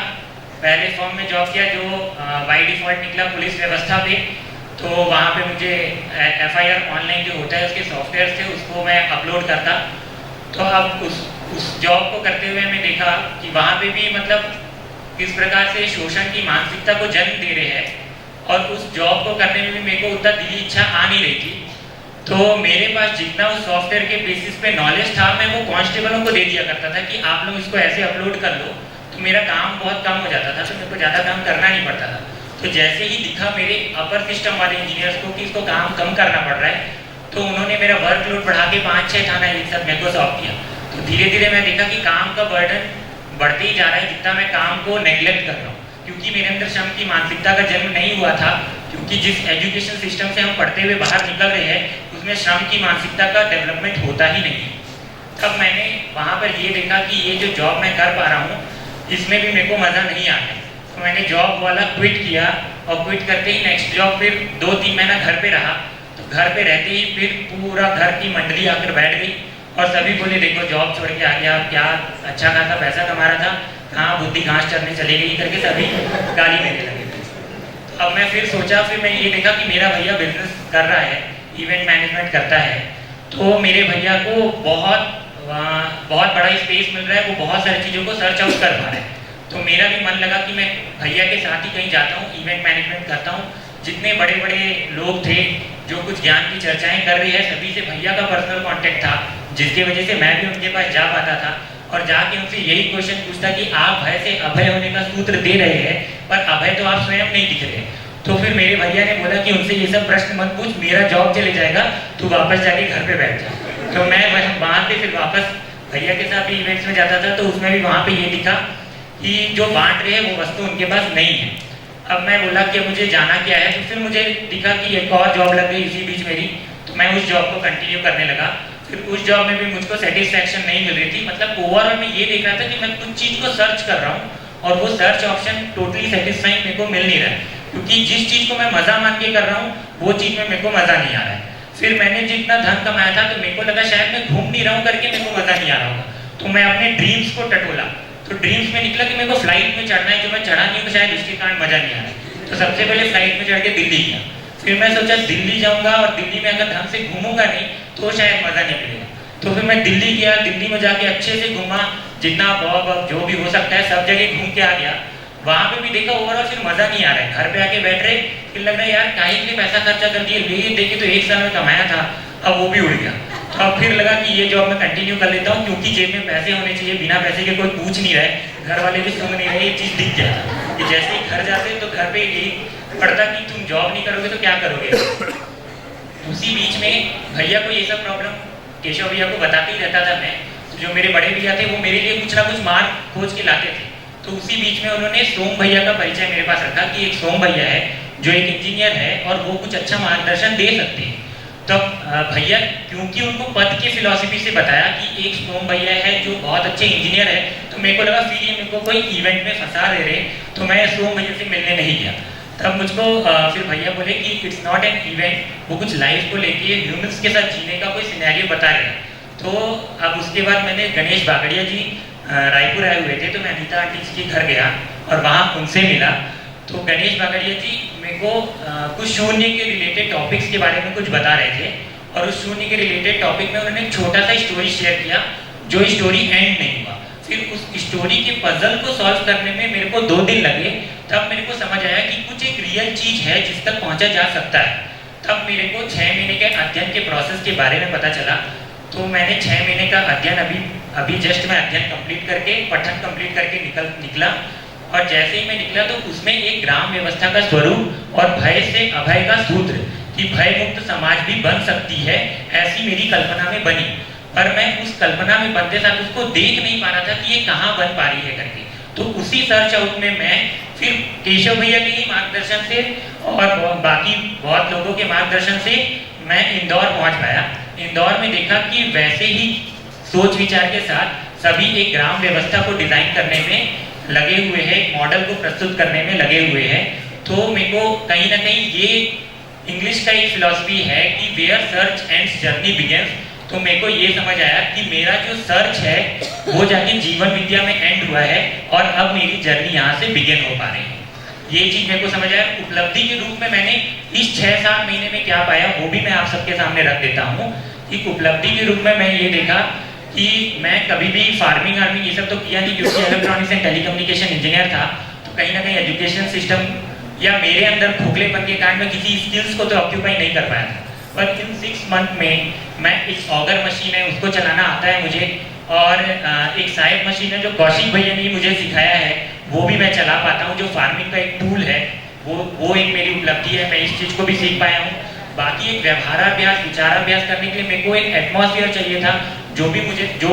पहले फॉर्म में जॉब किया जो बाई डिफॉल्ट निकला पुलिस व्यवस्था पे। तो वहाँ पे मुझे FIR ऑनलाइन जो होता है उसके सॉफ्टवेयर से उसको मैं अपलोड करता। तो अब उस जॉब को करते हुए मैं देखा कि वहाँ पे भी मतलब किस प्रकार से शोषण की मानसिकता को जन्म दे रहे हैं, और उस जॉब को करने में भी मेरे को उतना दिली इच्छा आ नहीं रही थी। तो मेरे पास जितना उस सॉफ्टवेयर के बेसिस पे नॉलेज था मैं वो कांस्टेबलों को दे दिया करता था कि आप लोग इसको ऐसे अपलोड कर लो, तो मेरा काम बहुत कम हो जाता था, तो मेरे को ज़्यादा काम करना नहीं पड़ता था। तो जैसे ही दिखा मेरे अपर सिस्टम वाले इंजीनियर्स को कि इसको काम कम करना पड़ रहा है, तो उन्होंने मेरा वर्कलोड बढ़ा के 5-6 थाना एक साथ मेरे को सौंप दिया। तो धीरे धीरे मैं देखा कि काम का बर्डन बढ़ते ही जा रहा है जितना मैं काम को नेग्लेक्ट कर रहा हूँ, क्योंकि मेरे अंदर श्रम की मानसिकता का जन्म नहीं हुआ था। क्योंकि जिस एजुकेशन सिस्टम से हम पढ़ते हुए बाहर निकल रहे हैं उसमें श्रम की मानसिकता का डेवलपमेंट होता ही नहीं है। तब मैंने वहाँ पर ये देखा कि ये जो जॉब मैं कर पा रहा हूँ इसमें भी मेरे को मज़ा नहीं आ रहा है। तो मैंने जॉब वाला क्विट किया, और क्विट करते ही नेक्स्ट जॉब फिर 2-3 महीना घर पे रहा। तो घर पे रहते ही फिर पूरा घर की मंडली आकर बैठ गई और सभी बोले देखो जॉब छोड़ के आ गया, क्या अच्छा खासा पैसा कमा रहा था, कहाँ बुद्धि घास चढ़ने चली गई करके सभी गाली देने लगे। अब मैं फिर सोचा, फिर मैं ये देखा कि मेरा भैया बिजनेस कर रहा है, इवेंट मैनेजमेंट करता है, तो मेरे भैया को बहुत बड़ा स्पेस मिल रहा है, वो बहुत सारी चीज़ों को सर्च आउट कर पा रहे हैं। तो मेरा भी मन लगा कि मैं भैया के साथ ही कहीं जाता हूँ, इवेंट मैनेजमेंट करता हूँ। जितने बड़े बड़े लोग थे जो कुछ ज्ञान की चर्चाएं कर रहे हैं, सभी से भैया का पर्सनल कांटेक्ट था, जिसकी वजह से मैं भी उनके पास जा पाता था और जाके उनसे यही क्वेश्चन पूछता कि आप भय से अभय होने का सूत्र दे रहे हैं, पर अभय तो आप स्वयं नहीं दिख रहे। तो फिर मेरे भैया ने बोला कि उनसे ये सब प्रश्न मत पूछ, मेरा जॉब चले जाएगा, तू वापस जाके घर पे बैठ जा। तो मैं वहाँ पे फिर वापस भैया के साथ भी इवेंट्स में जाता था, तो उसमें भी वहाँ पे ये दिखा कि जो बांट रहे हैं वो वस्तु उनके पास नहीं है। अब मैं बोला कि मुझे जाना क्या है, तो फिर मुझे दिखा कि एक और जॉब लग गई इसी बीच मेरी, तो मैं उस जॉब को कंटिन्यू करने लगा। फिर उस जॉब में भी मुझको सेटिस्फैक्शन नहीं मिल रही थी, मतलब ओवरऑल मैं ये देख रहा था कि मैं कुछ चीज़ को सर्च कर रहा हूँ और वो सर्च ऑप्शन टोटली सेटिस्फाइंग मेरे को मिल नहीं रहा है, क्योंकि जिस चीज़ को मैं मज़ा मान के कर रहा हूँ वो चीज़ में मेरे को मज़ा नहीं आ रहा है। फिर मैंने जितना धन कमाया था तो मेरे को लगा शायद मैं घूम नहीं रहा हूँ करके मेरे को मज़ा नहीं आ रहा होगा, तो मैं अपने ड्रीम्स को टटोला। तो ड्रीम्स में निकला कि मेरे को फ्लाइट में चढ़ना है, जो मैं चढ़ा नहीं हूँ, शायद उसके कारण मज़ा नहीं आ रहा है। तो सबसे पहले फ्लाइट में चढ़ के दिल्ली गया। फिर मैं सोचा दिल्ली जाऊँगा और दिल्ली में अगर ढंग से घूमूंगा नहीं तो शायद मज़ा नहीं मिलेगा। तो फिर मैं दिल्ली गया, दिल्ली में जाके अच्छे से घूमा, जितना बहुत जो भी हो सकता है सब जगह घूम के आ गया। वहाँ पे भी देखा ओवरऑल फिर मज़ा नहीं आ रहा है, घर पे आके बैठ रहे, फिर लग रहा है यार काहे के लिए पैसा खर्चा कर दिया, ले देखे तो 1 साल में कमाया था, अब वो भी उड़ गया। तो अब फिर लगा कि ये जॉब मैं कंटिन्यू कर लेता हूँ, क्योंकि जेब में पैसे होने चाहिए, बिना पैसे के कोई पूछ नहीं रहे, घर वाले भी सुन नहीं रहे, ये चीज़ दिख गया था कि जैसे ही घर जाते तो घर पे यही पड़ता कि तुम जॉब नहीं करोगे तो क्या करोगे। उसी बीच में भैया को ये सब प्रॉब्लम केशव भैया को बताते ही रहता था मैं, जो मेरे बड़े भैया थे वो मेरे लिए कुछ ना कुछ मार्ग खोज के लाते थे। तो उसी बीच में उन्होंने सोम भैया का परिचय मेरे पास रखा कि एक सोम भैया है जो एक इंजीनियर है और वो कुछ अच्छा मार्गदर्शन दे सकते हैं। तो भैया क्योंकि उनको पद के फिलॉसफी से बताया कि एक सोम भैया है जो बहुत अच्छे इंजीनियर है, तो मेरे को लगा फिर ये मेरे को कोई इवेंट में फंसा दे रहे, तो मैं सोम भैया से मिलने नहीं गया। तब मुझको फिर भैया बोले कि इट्स नॉट एन इवेंट, वो कुछ लाइफ को लेके ह्यूमंस के साथ जीने का कोई सिनेरियो बता रहे हैं। तो अब उसके बाद मैंने गणेश बागड़िया जी रायपुर आए हुए थे, तो मैं अनीता आंटी जी के घर गया और वहाँ उनसे मिला। तो गणेश बागड़िया जी मेरे को कुछ शून्य के रिलेटेड टॉपिक्स के बारे में कुछ बता रहे थे, और उस शून्य के रिलेटेड टॉपिक में उन्होंने एक छोटा सा स्टोरी शेयर किया जो स्टोरी एंड नहीं हुआ। फिर उस स्टोरी के पजल को सॉल्व करने में मेरे को 2 दिन लगे, तब मेरे को समझ आया कि कुछ एक रियल चीज़ है जिस तक पहुँचा जा सकता है। तब मेरे को 6 महीने के अध्ययन के प्रोसेस के बारे में पता चला। तो मैंने 6 महीने का अध्ययन अभी जस्ट मैं अध्ययन कंप्लीट करके पठन कंप्लीट करके निकला, और जैसे ही मैं निकला तो उसमें एक ग्राम व्यवस्था का स्वरूप और भय से अभय का सूत्र कि भय मुक्त समाज भी बन सकती है, ऐसी मेरी कल्पना में बनी। पर मैं उस कल्पना में बनते साथ उसको देख नहीं पा रहा था कि ये कहाँ बन पा रही है करके। तो उसी सर्च आउट में मैं फिर केशव भैया के ही मार्गदर्शन से और बाकी बहुत लोगों के मार्गदर्शन से मैं इंदौर पहुंच पाया। इंदौर में देखा कि वैसे ही सोच विचार के साथ सभी एक ग्राम व्यवस्था को डिजाइन करने में लगे हुए हैं, एक मॉडल को प्रस्तुत करने में लगे हुए हैं। तो मेरे को कहीं ना कहीं ये इंग्लिश का एक फिलॉसफी है कि where search ends journey begins. तो मेरे को ये समझ आया कि मेरा जो सर्च है वो जाके जीवन विद्या में एंड हुआ है और अब मेरी जर्नी यहाँ से बिगिन हो पा रही है। ये चीज़ मेरे को समझ आया। उपलब्धि के रूप में मैंने इस 6-7 महीने में क्या पाया वो भी मैं आप सबके सामने रख देता हूँ। एक उपलब्धि के रूप में मैं ये देखा कि मैं कभी भी फार्मिंग ये सब तो किया नहीं, क्योंकि इलेक्ट्रॉनिक्स एंड टेलीकम्युनिकेशन इंजीनियर था, तो कहीं ना कहीं एजुकेशन सिस्टम या मेरे अंदर खोखलेपन के कारण मैं किसी स्किल्स को तो ऑक्यूपाई नहीं कर पाया था। पर इन 6 मंथ में मैं एक ऑगर मशीन है उसको चलाना आता है मुझे, और एक साइड मशीन है जो कौशिक भैया ने मुझे सिखाया है वो भी मैं चला पाता हूँ, जो फार्मिंग का एक टूल है वो एक मेरी उपलब्धि है। मैं इस चीज़ को भी सीख पाया हूँ। बाकी एक व्यवहाराभ्यास विचाराभ्यास करने के लिए मेरे को एक एटमॉस्फेयर चाहिए था, जो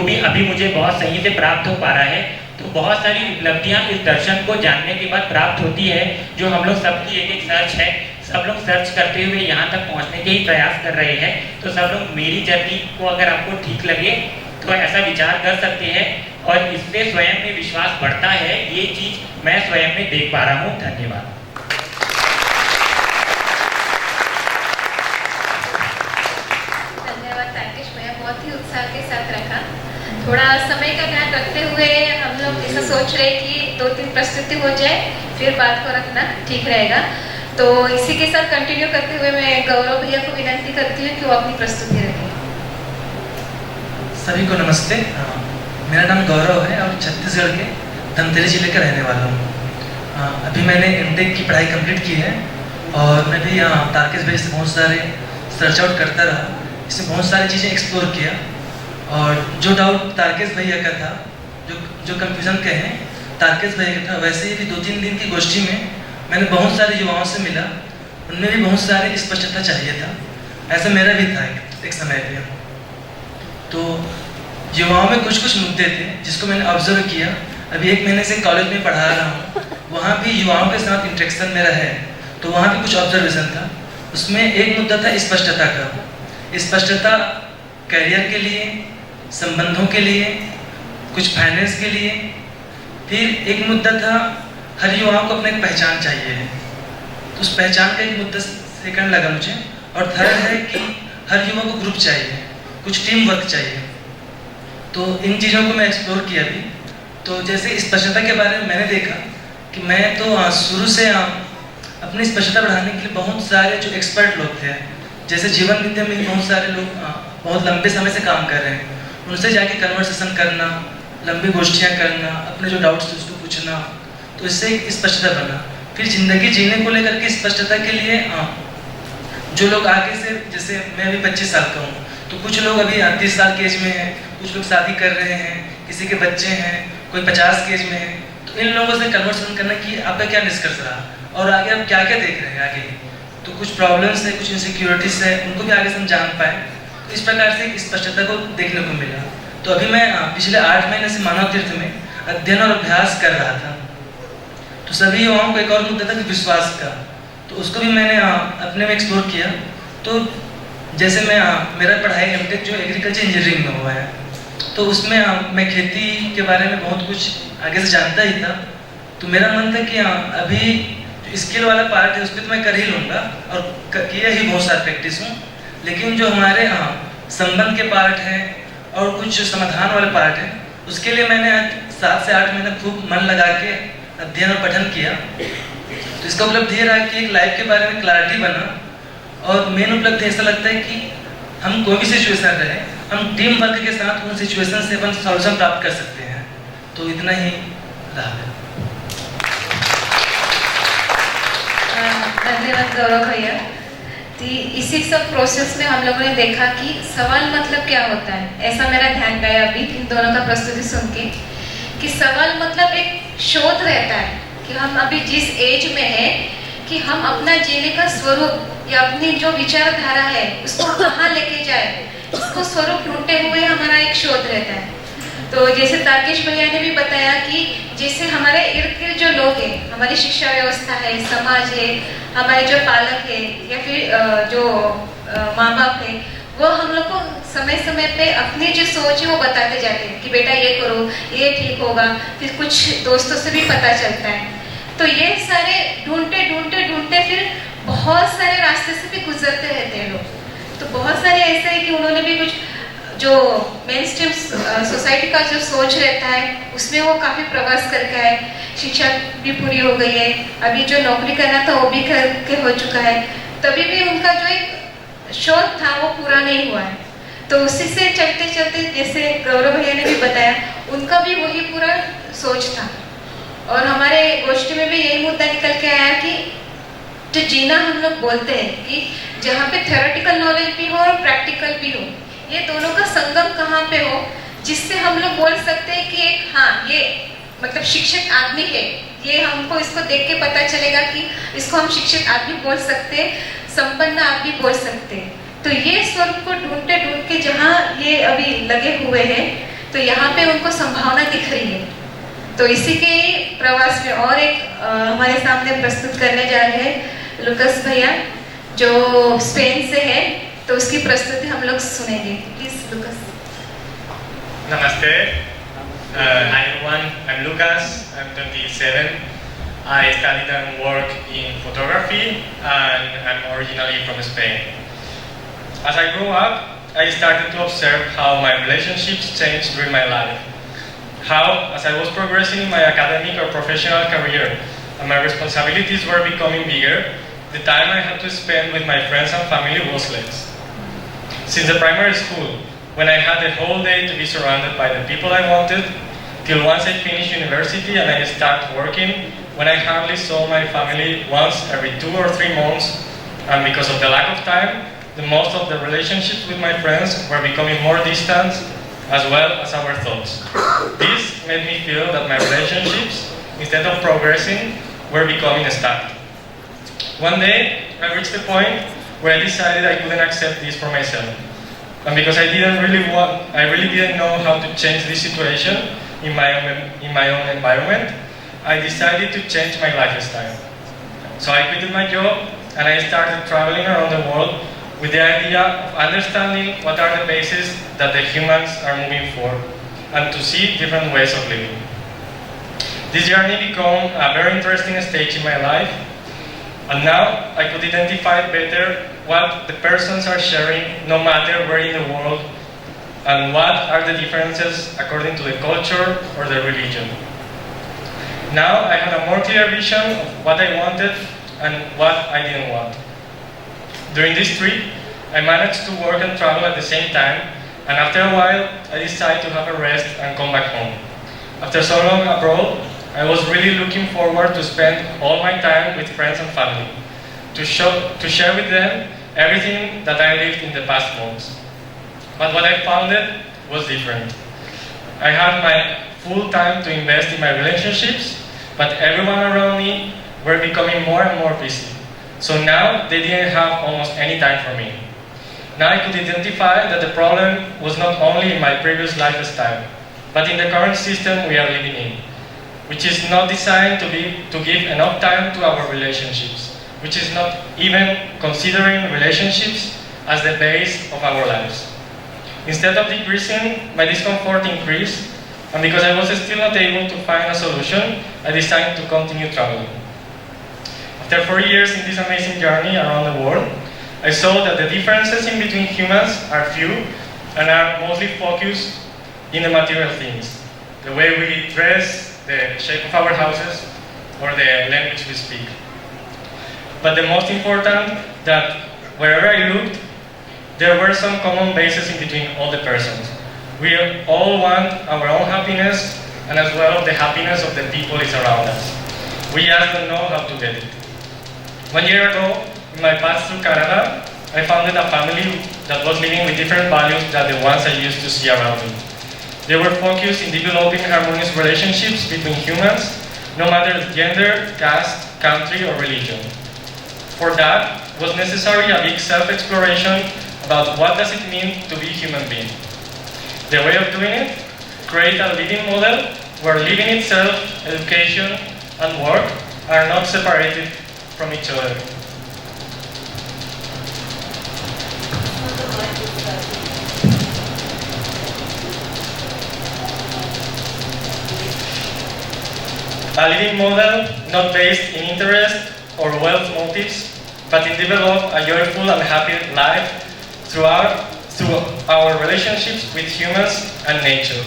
भी अभी मुझे बहुत सही से प्राप्त हो पा रहा है। तो बहुत सारी उपलब्धियां इस दर्शन को जानने के बाद प्राप्त होती है, जो हम लोग सबकी एक सर्च है। सब लोग सर्च करते हुए यहाँ तक पहुँचने के ही प्रयास कर रहे हैं। तो सब लोग मेरी जर्नी को अगर आपको ठीक लगे तो ऐसा विचार कर सकते हैं, और इससे स्वयं में विश्वास बढ़ता है। ये चीज़ मैं स्वयं में देख पा रहा हूँ। धन्यवाद। बहुत ही उत्साह के साथ रखा। थोड़ा समय का ध्यान रखते हुए हम लोग ऐसा सोच रहे कि 2-3 प्रस्तुति हो जाए, फिर बात को रखना ठीक रहेगा। तो इसी के साथ कंटिन्यू करते हुए मैं गौरव भैया को विनती करती हूँ कि वो अपनी प्रस्तुति रखें। सभी को नमस्ते। मेरा नाम गौरव है और छत्तीसगढ़ के धमतरी जिले का रहने वाला हूँ। अभी मैंने एमटेक की पढ़ाई कंप्लीट की है, और मैं भी तारकेश भाई से बहुत सारे सर्च आउट करता रहा, इसमें बहुत सारी चीज़ें एक्सप्लोर किया। और जो डाउट तारकेश भैया का था, जो कंफ्यूजन के हैं तारकेश भैया का था, वैसे ही भी 2-3 दिन की गोष्ठी में मैंने बहुत सारे युवाओं से मिला, उनमें भी बहुत सारी स्पष्टता चाहिए था। ऐसा मेरा भी था एक समय पे। तो युवाओं में कुछ मुद्दे थे जिसको मैंने ऑब्जर्व किया। अभी 1 महीने से कॉलेज में पढ़ा रहा हूँ, वहाँ भी युवाओं के साथ इंटरेक्शन मेरा है, तो वहाँ भी कुछ ऑब्जर्वेशन था। उसमें एक मुद्दा था स्पष्टता का। स्पष्टता करियर के लिए, संबंधों के लिए, कुछ फाइनेंस के लिए। फिर एक मुद्दा था हर युवाओं को अपने एक पहचान चाहिए, तो उस पहचान का एक मुद्दा सेकंड लगा मुझे। और थर्ड है कि हर युवा को ग्रुप चाहिए, कुछ टीम वर्क चाहिए। तो इन चीज़ों को मैं एक्सप्लोर किया भी। तो जैसे स्पष्टता के बारे में मैंने देखा कि मैं तो शुरू से अपनी स्पष्टता बढ़ाने के लिए बहुत सारे जो एक्सपर्ट लोग थे, जैसे जीवन विद्या में बहुत सारे लोग बहुत लंबे समय से काम कर रहे हैं, उनसे जाके कन्वर्सेशन करना, लंबी गोष्ठियाँ करना, अपने जो डाउट्स थे उसको पूछना, तो इससे एक स्पष्टता बना। फिर जिंदगी जीने को लेकर के स्पष्टता के लिए जो लोग आगे से, जैसे मैं अभी 25 साल का हूँ, तो कुछ लोग अभी 30 साल की एज में हैं, कुछ लोग शादी कर रहे हैं, किसी के बच्चे हैं, कोई 50 की एज में है। तो इन लोगों से कन्वर्सेशन करना कि आपका क्या निष्कर्ष रहा और आगे आप क्या क्या देख रहे हैं आगे। तो कुछ प्रॉब्लम्स है, कुछ इनसिक्योरिटीज है, उनको भी आगे से हम जान पाए। तो इस प्रकार से स्पष्टता को देखने को मिला। तो अभी मैं पिछले 8 महीने से मानव तीर्थ में अध्ययन और अभ्यास कर रहा था। तो सभी युवाओं को एक और मुद्दा था कि विश्वास का, तो उसको भी मैंने अपने में एक्सप्लोर किया। तो जैसे मेरा पढ़ाई एमटेक जो एग्रीकल्चर इंजीनियरिंग में हुआ है, तो उसमें मैं खेती के बारे में बहुत कुछ आगे से जानता ही था। तो मेरा मन था कि अभी जो स्किल वाला पार्ट है उस पर तो मैं कर ही लूँगा, और किया ही बहुत सारी प्रैक्टिस हूँ। लेकिन जो हमारे संबंध के पार्ट है और कुछ समाधान वाले पार्ट है, उसके लिए मैंने 7 से 8 महीने खूब मन लगा के अध्ययन और पठन किया। तो इसका उपलब्धि ये रहा कि एक लाइफ के बारे में क्लैरिटी बना। और मेन उपलब्धि ऐसा लगता है कि हम कोई भी सिचुएशन रहे, हम टीम वर्क के साथ उन सिचुएशन से अपन सॉल्यूशन प्राप्त कर सकते हैं। तो इतना ही रहा है। धन्यवाद गौरव भैया। इसी सब प्रोसेस में हम लोगों ने देखा कि सवाल मतलब क्या होता है। ऐसा मेरा ध्यान गया अभी इन दोनों का प्रस्तुति सुन के, कि सवाल मतलब एक शोध रहता है कि हम अभी जिस एज में है कि हम अपना जीने का स्वरूप या अपनी जो विचारधारा है उसको कहाँ लेके जाए, इसको स्वरूप ढूंढते हुए हमारा एक शोध रहता है। तो जैसे तारकेश भैया ने भी बताया कि जैसे हमारे इर्द गिर्द जो लोग हैं, हमारी शिक्षा व्यवस्था है, समाज है, हमारे जो पालक है या फिर जो माँ बाप है, वो हम लोग को समय समय पे अपनी जो सोच है वो बताते जाते हैं कि बेटा ये करो, ये ठीक होगा। फिर कुछ दोस्तों से भी पता चलता है। तो ये सारे ढूंढते ढूंढते ढूंढते फिर बहुत सारे रास्ते से भी गुजरते रहते हैं लोग। तो बहुत सारे ऐसे है कि उन्होंने भी कुछ जो मेन स्ट्रीम सोसाइटी का जो सोच रहता है उसमें वो काफ़ी प्रवास करके आए। शिक्षा भी पूरी हो गई है, अभी जो नौकरी करना था वो भी करके हो चुका है, तभी भी उनका जो एक शोध था वो पूरा नहीं हुआ है। तो उसी से चलते चलते जैसे गौरव भैया ने भी बताया, उनका भी वही पूरा सोच था। और हमारे गोष्ठी में भी यही मुद्दा निकल के आया कि जो जीना हम लोग बोलते हैं कि जहाँ पे थ्योरेटिकल नॉलेज भी हो और प्रैक्टिकल भी हो, ये दोनों का संगम कहाँ पे हो, जिससे हम लोग बोल सकते हैं कि एक हाँ ये मतलब शिक्षित आदमी है, ये हमको इसको देख के पता चलेगा कि इसको हम शिक्षित आदमी बोल सकते हैं, संपन्न आदमी बोल सकते हैं। तो ये स्वरूप को ढूंढते ढूंढ के जहाँ ये अभी लगे हुए हैं, तो यहाँ पे उनको संभावना दिख रही है। तो इसी के प्रवास में और एक हमारे सामने प्रस्तुत करने जा रहे हैं लुकस भैया, जो स्पेन से है, तो उसकी प्रस्तुति हम लोग सुनेंगे। Please Lucas. Namaste. Hi everyone, I'm Lucas, I'm 27. I studied and work in photography and I'm originally from Spain. As I grew up, I started to observe how my relationships changed during my life. How, as I was progressing in my academic or professional career and my responsibilities were becoming bigger, the time I had to spend with my friends and family was less. Since the primary school, when I had the whole day to be surrounded by the people I wanted, till once I finished university and I started working, when I hardly saw my family once every 2 or 3 months, and because of the lack of time, the most of the relationships with my friends were becoming more distant, as well as our thoughts. This made me feel that my relationships, instead of progressing, were becoming stagnant. One day, I reached a point where I decided I couldn't accept this for myself. And because I really didn't know how to change this situation in my own environment, I decided to change my lifestyle. So I quit my job and I started traveling around the world with the idea of understanding what are the bases that the humans are moving for and to see different ways of living. This journey became a very interesting stage in my life, and now I could identify better what the persons are sharing no matter where in the world, and what are the differences according to the culture or the religion. Now I had a more clear vision of what I wanted and what I didn't want. During this trip, I managed to work and travel at the same time, and after a while, I decided to have a rest and come back home. After so long abroad, I was really looking forward to spend all my time with friends and family, to share with them everything that I lived in the past months. But what I found was different. I had my full time to invest in my relationships, but everyone around me were becoming more and more busy. So now they didn't have almost any time for me. Now I could identify that the problem was not only in my previous lifestyle, but in the current system we are living in, which is not designed to give enough time to our relationships, which is not even considering relationships as the base of our lives. Instead of decreasing, my discomfort increased, and because I was still not able to find a solution, I decided to continue traveling. After 4 years in this amazing journey around the world, I saw that the differences in between humans are few and are mostly focused in the material things. The way we dress, the shape of our houses, or the language we speak. But the most important, that wherever I looked, there were some common bases in between all the persons. We all want our own happiness and as well the happiness of the people is around us. We just don't know how to get it. 1 year ago, in my path through Canada, I founded a family that was living with different values than the ones I used to see around me. They were focused in developing harmonious relationships between humans, no matter the gender, caste, country, or religion. For that, was necessary a big self-exploration about what does it mean to be a human being. The way of doing it, create a living model where living itself, education, and work are not separated from each other. A living model not based in interest or wealth motives, but in develop a joyful and happy life through our relationships with humans and nature.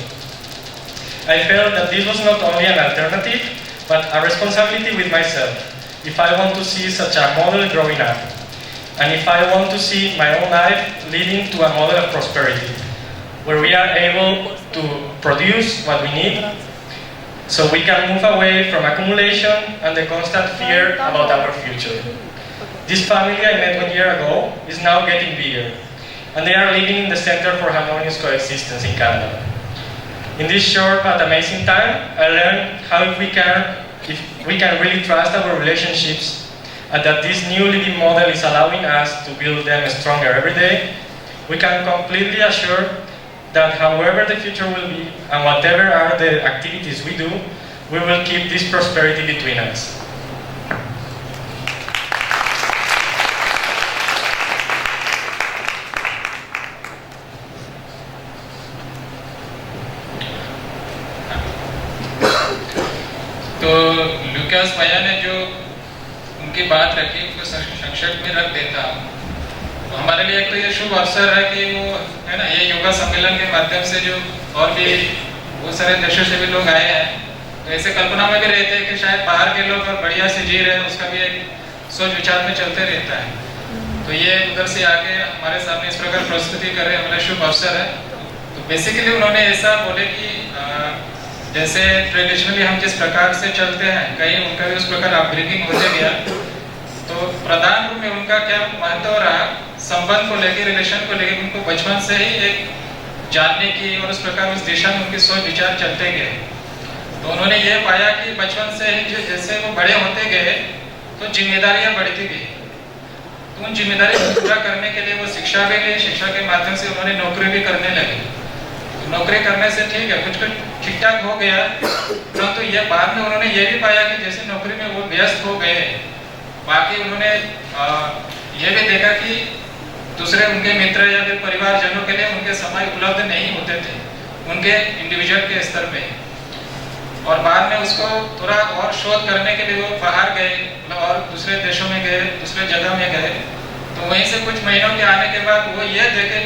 I felt that this was not only an alternative, but a responsibility with myself if I want to see such a model growing up, and if I want to see my own life leading to a model of prosperity, where we are able to produce what we need, so we can move away from accumulation and the constant fear about our future. This family I met 1 year ago is now getting bigger, and they are living in the Center for Harmonious Coexistence in Canada. In this short but amazing time, I learned how if we can really trust our relationships, and that this new living model is allowing us to build them stronger every day, we can completely assure that however the future will be and whatever are the activities we do, we will keep this prosperity between us. तो लुकास भैया ने जो उनकी बात रखी उसको संक्षेप में रख देता हूँ। तो हमारे लिए एक तो ये शुभ अवसर है कि वो है ना, ये योगा सम्मेलन के माध्यम से जो और भी बहुत सारे देशों से भी लोग आए हैं, तो ऐसे कल्पना में भी रहते हैं कि शायद बाहर के लोग और बढ़िया से जी रहे हैं, उसका भी एक सोच विचार में चलते रहता है। तो ये उधर से आके हमारे सामने इस प्रकार प्रस्तुति कर रहे हैं, हमारा शुभ अवसर है। तो बेसिकली उन्होंने ऐसा बोले कि जैसे ट्रेडिशनली हम जिस प्रकार से चलते हैं, कहीं उनका भी उस प्रकार अपब्रिंगिंग होते गया, तो प्रधान रूप में उनका क्या महत्व रहा संबंध को लेकर, रिलेशन को लेकर, उनको बचपन से ही एक जानने की और उस प्रकार उस दिशा में उनके सोच विचार चलते गए। तो उन्होंने ये पाया कि बचपन से ही जैसे वो बड़े होते गए तो जिम्मेदारियां बढ़ती गई, तो उन जिम्मेदारी को पूरा करने के लिए वो शिक्षा भी ली, शिक्षा के माध्यम से उन्होंने नौकरी भी करने लगे। तो नौकरी करने से ठीक है, कुछ ठीक ठाक हो गया, परंतु ये बाद में उन्होंने ये भी पाया कि जैसे नौकरी में वो व्यस्त हो गए, बाकी उन्होंने ये भी देखा कि दूसरे उनके मित्र या फिर परिवारजनों के लिए उनके समय उपलब्ध नहीं होते थे उनके इंडिविजुअल के स्तर पे। और बाद में उसको थोड़ा और शोध करने के लिए वो बाहर गए और दूसरे देशों में गए, दूसरे जगह में गए। तो वहीं से कुछ महीनों के आने के बाद वो ये देखे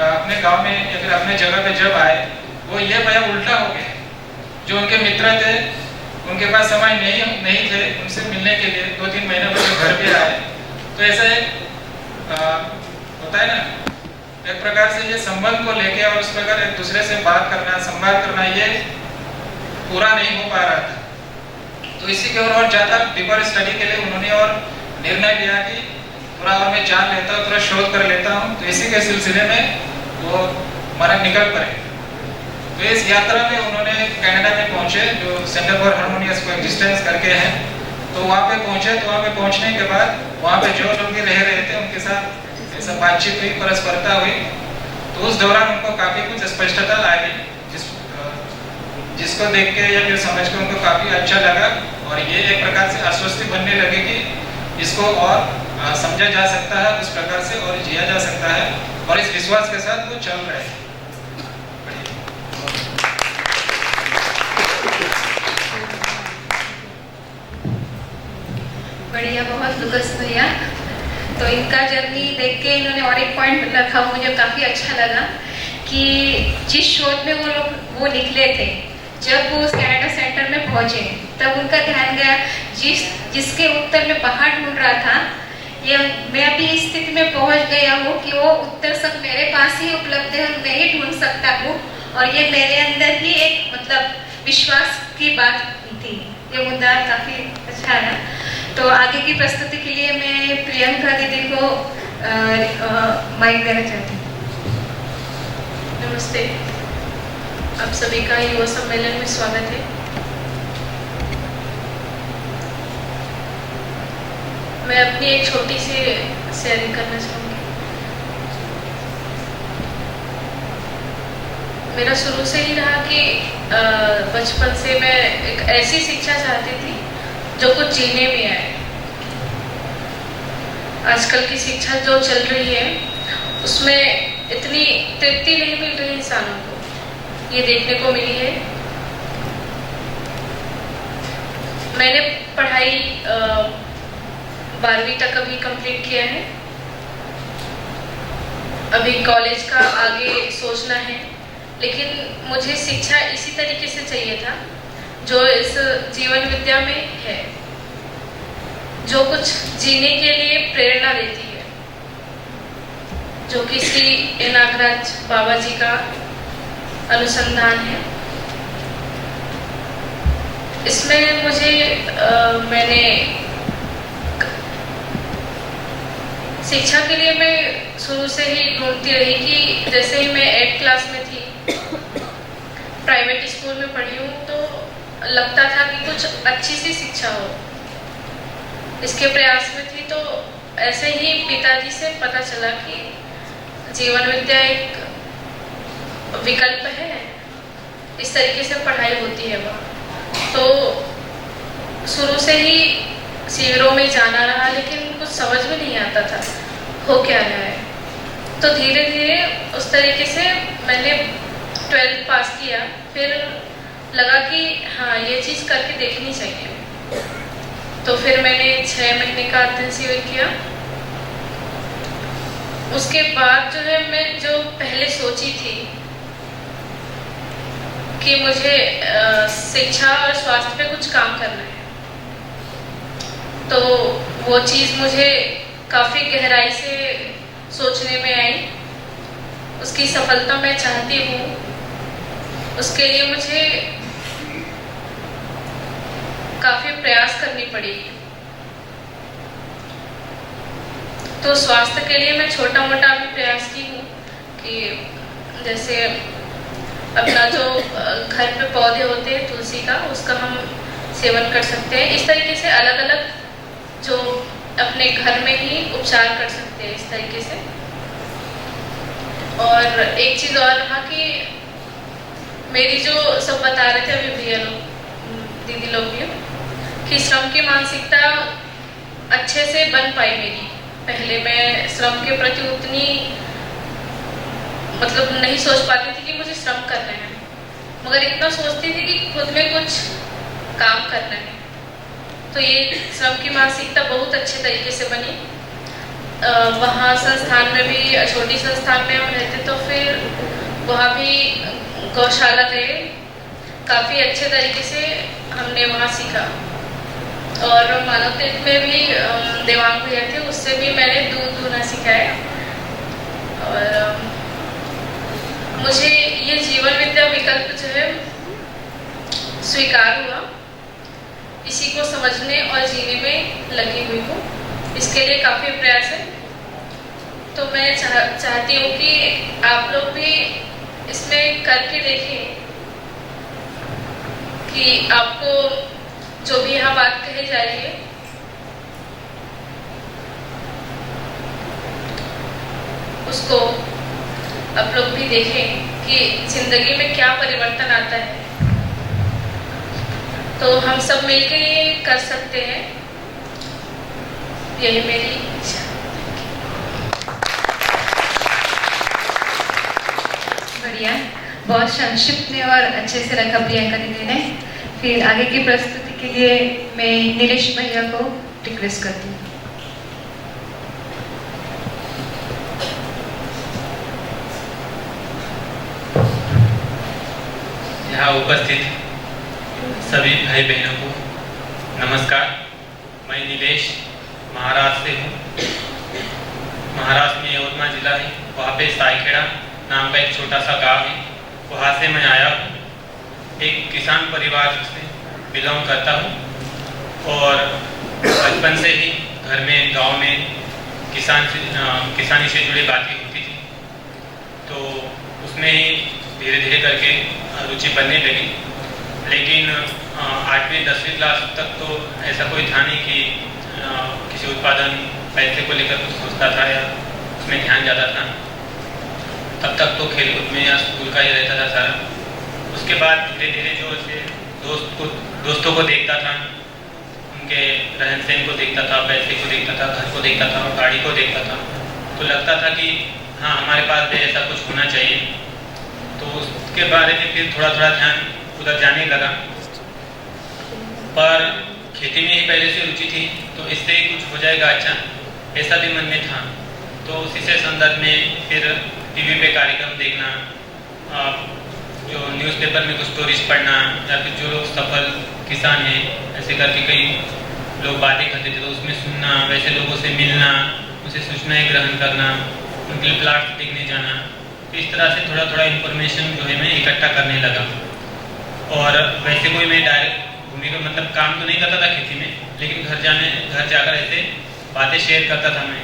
अपने गांव में या फिर अपने जगह पे जब आए, वो ये भैया उल्टा हो गया। जो उनके मित्र थे उनके पास समय नहीं थे उनसे मिलने के लिए, 2-3 महीने बाद घर पे आए। तो ऐसा एक होता है ना, एक प्रकार से ये संबंध को लेके और उस प्रकार एक दूसरे से बात करना, संवाद करना, ये पूरा नहीं हो पा रहा था। तो इसी के और ज़्यादा डीपर स्टडी के लिए उन्होंने और निर्णय लिया कि थोड़ा और मैं जान लेता हूँ, थोड़ा शोध कर लेता हूँ। तो इसी के सिलसिले में वो हमारा निकल पड़े। तो इस यात्रा में उन्होंने कनाडा में पहुँचे, जो सेंटर फॉर हार्मोनियस कोएग्जिस्टेंस करके हैं। तो वहाँ पे पहुँचे, तो वहाँ पे पहुँचने के बाद वहाँ पे जो लोग रह रहे थे उनके साथ सब बातचीत हुई, परस्परता हुई। तो उस दौरान उनको काफ़ी कुछ स्पष्टता आई, जिसको देख के या फिर समझ के उनको काफ़ी अच्छा लगा, और ये एक प्रकार से आश्वस्ति बनने लगे कि इसको और समझा जा सकता है, उस प्रकार से और जिया जा सकता है, और इस विश्वास के साथ वो चल रहे हैं। बढ़िया, बहुत लुकास भैया। तो इनका जर्नी देख के इन्होंने और एक पॉइंट रखा, मुझे काफ़ी अच्छा लगा कि जिस शोध में वो निकले थे, जब वो कनाडा सेंटर में पहुंचे तब उनका ध्यान गया जिसके उत्तर में बाहर ढूंढ रहा था, ये मैं अभी इस स्थिति में पहुंच गया हूँ कि वो उत्तर सब मेरे पास ही उपलब्ध है और मैं ही ढूंढ सकता हूँ, और ये मेरे अंदर ही एक मतलब विश्वास की बात थी। ये मुद्दा काफ़ी अच्छा है। तो आगे की प्रस्तुति के लिए मैं प्रियंका दीदी को माइक देना चाहती हूँ। नमस्ते, आप सभी का युवा सम्मेलन में स्वागत है। मैं अपनी एक छोटी सी शेयरिंग करना चाहूँगी। मेरा शुरू से ही रहा कि बचपन से मैं एक ऐसी शिक्षा चाहती थी जो कुछ जीने में आए। आजकल की शिक्षा जो चल रही है उसमें इतनी तृप्ति नहीं मिल रही इंसानों को, ये देखने को मिली है। मैंने पढ़ाई 12वीं तक अभी कंप्लीट किया है। अभी कॉलेज का आगे सोचना है, लेकिन मुझे शिक्षा इसी तरीके से चाहिए था जो इस जीवन विद्या में है, जो कुछ जीने के लिए प्रेरणा देती है, जो कि श्री नागराज बाबा जी का अनुसंधान है। इसमें मुझे मैंने शिक्षा के लिए मैं शुरू से ही ढूंढती रही कि जैसे ही मैं 8th क्लास में थी, प्राइवेट स्कूल में पढ़ी हूँ, तो लगता था कि कुछ अच्छी सी शिक्षा हो, इसके प्रयास में थी। तो ऐसे ही पिताजी से पता चला कि जीवन विद्या एक विकल्प है, इस तरीके से पढ़ाई होती है वहाँ। तो शुरू से ही शिविरों में जाना रहा, लेकिन कुछ समझ में नहीं आता था हो क्या रहा है। तो धीरे धीरे उस तरीके से मैंने 12th पास किया, फिर लगा कि हाँ ये चीज़ करके देखनी चाहिए। तो फिर मैंने 6 महीने का अध्ययन शिविर किया। उसके बाद जो है मैं जो पहले सोची थी कि मुझे शिक्षा और स्वास्थ्य पे कुछ काम करना है, तो वो चीज़ मुझे काफ़ी गहराई से सोचने में आई। उसकी सफलता मैं चाहती हूँ, उसके लिए मुझे काफ़ी प्रयास करनी पड़ेगी। तो स्वास्थ्य के लिए मैं छोटा मोटा भी प्रयास की हूँ कि जैसे अपना जो घर पे पौधे होते हैं तुलसी का, उसका हम सेवन कर सकते हैं। इस तरीके से अलग अलग जो अपने घर में ही उपचार कर सकते हैं, इस तरीके से। और एक चीज़ और रहा कि मेरी जो सब बता रहे थे अभी भैया लोग, दीदी लोग भी, कि श्रम की मानसिकता अच्छे से बन पाई मेरी। पहले मैं श्रम के प्रति उतनी मतलब नहीं सोच पाती थी कि मुझे श्रम करना है, मगर इतना सोचती थी कि खुद में कुछ काम करना है। तो ये श्रम की मानसिकता बहुत अच्छे तरीके से बनी। वहाँ संस्थान में भी, छोटी संस्थान में हम रहते, तो फिर वहाँ भी गौशाला गए, काफ़ी अच्छे तरीके से हमने वहाँ सीखा। और मानव तीर्थ में भी देवांग भैया थे, उससे भी मैंने दूध दूहना सिखाया। और मुझे ये जीवन विद्या विकल्प जो है स्वीकार हुआ, इसी को समझने और जीने में लगी हुई हूँ। इसके लिए काफ़ी प्रयास है। तो मैं चाहती हूँ कि आप लोग भी इसमें करके देखें कि आपको जो भी यहाँ बात कही जा रही है, उसको आप लोग भी देखें कि जिंदगी में क्या परिवर्तन आता है। तो हम सब मिलकर ये कर सकते हैं, यही मेरी इच्छा। बढ़िया, बहुत संक्षिप्त में और अच्छे से रखा प्रियंका दीदी ने। फिर आगे की प्रस्तुति के लिए मैं नीलेश भैया को रिक्वेस्ट करती हूँ। यहाँ उपस्थित सभी भाई बहनों को नमस्कार। मैं नीलेश महाराष्ट्र से हूँ। महाराष्ट्र में यवतमाळ जिला है, वहाँ पे साईखेड़ा नाम का एक छोटा सा गांव है, वहाँ से मैं आया हूँ। एक किसान परिवार से बिलोंग करता हूँ और बचपन से ही घर में गांव में किसानी से जुड़ी बातें होती थी, तो उसमें ही धीरे धीरे करके रुचि बनने लगी। लेकिन 8वीं 10वीं क्लास तक तो ऐसा कोई था नहीं कि किसी उत्पादन पैसे को लेकर कुछ सोचता था या उसमें ध्यान ज़्यादा था। तब तक तो खेलकूद में या स्कूल का ही रहता था सारा। उसके बाद धीरे धीरे जो दोस्तों को देखता था, उनके रहन सहन को देखता था, पैसे को देखता था, घर को देखता था, गाड़ी को देखता था, तो लगता था कि हाँ हमारे पास भी ऐसा कुछ होना चाहिए। तो उसके बारे में फिर थोड़ा थोड़ा ध्यान उधर जाने लगा। पर खेती में ही पहले से रुचि थी, तो इससे ही कुछ हो जाएगा अच्छा, ऐसा भी मन में था। तो उसी से संदर्भ में फिर टीवी पे कार्यक्रम देखना, जो न्यूज़पेपर में कुछ स्टोरीज पढ़ना, या फिर जो लोग सफल किसान हैं ऐसे करके कई लोग बातें करते थे, तो उसमें सुनना, वैसे लोगों से मिलना, उनसे सूचनाएं ग्रहण करना, उनके प्लाट देखने जाना। तो इस तरह से थोड़ा थोड़ा इन्फॉर्मेशन जो है मैं इकट्ठा करने लगा। और वैसे कोई मैं डायरेक्ट भूमि का मतलब काम तो नहीं करता था खेती में, लेकिन घर जाकर ऐसे बातें शेयर करता था मैं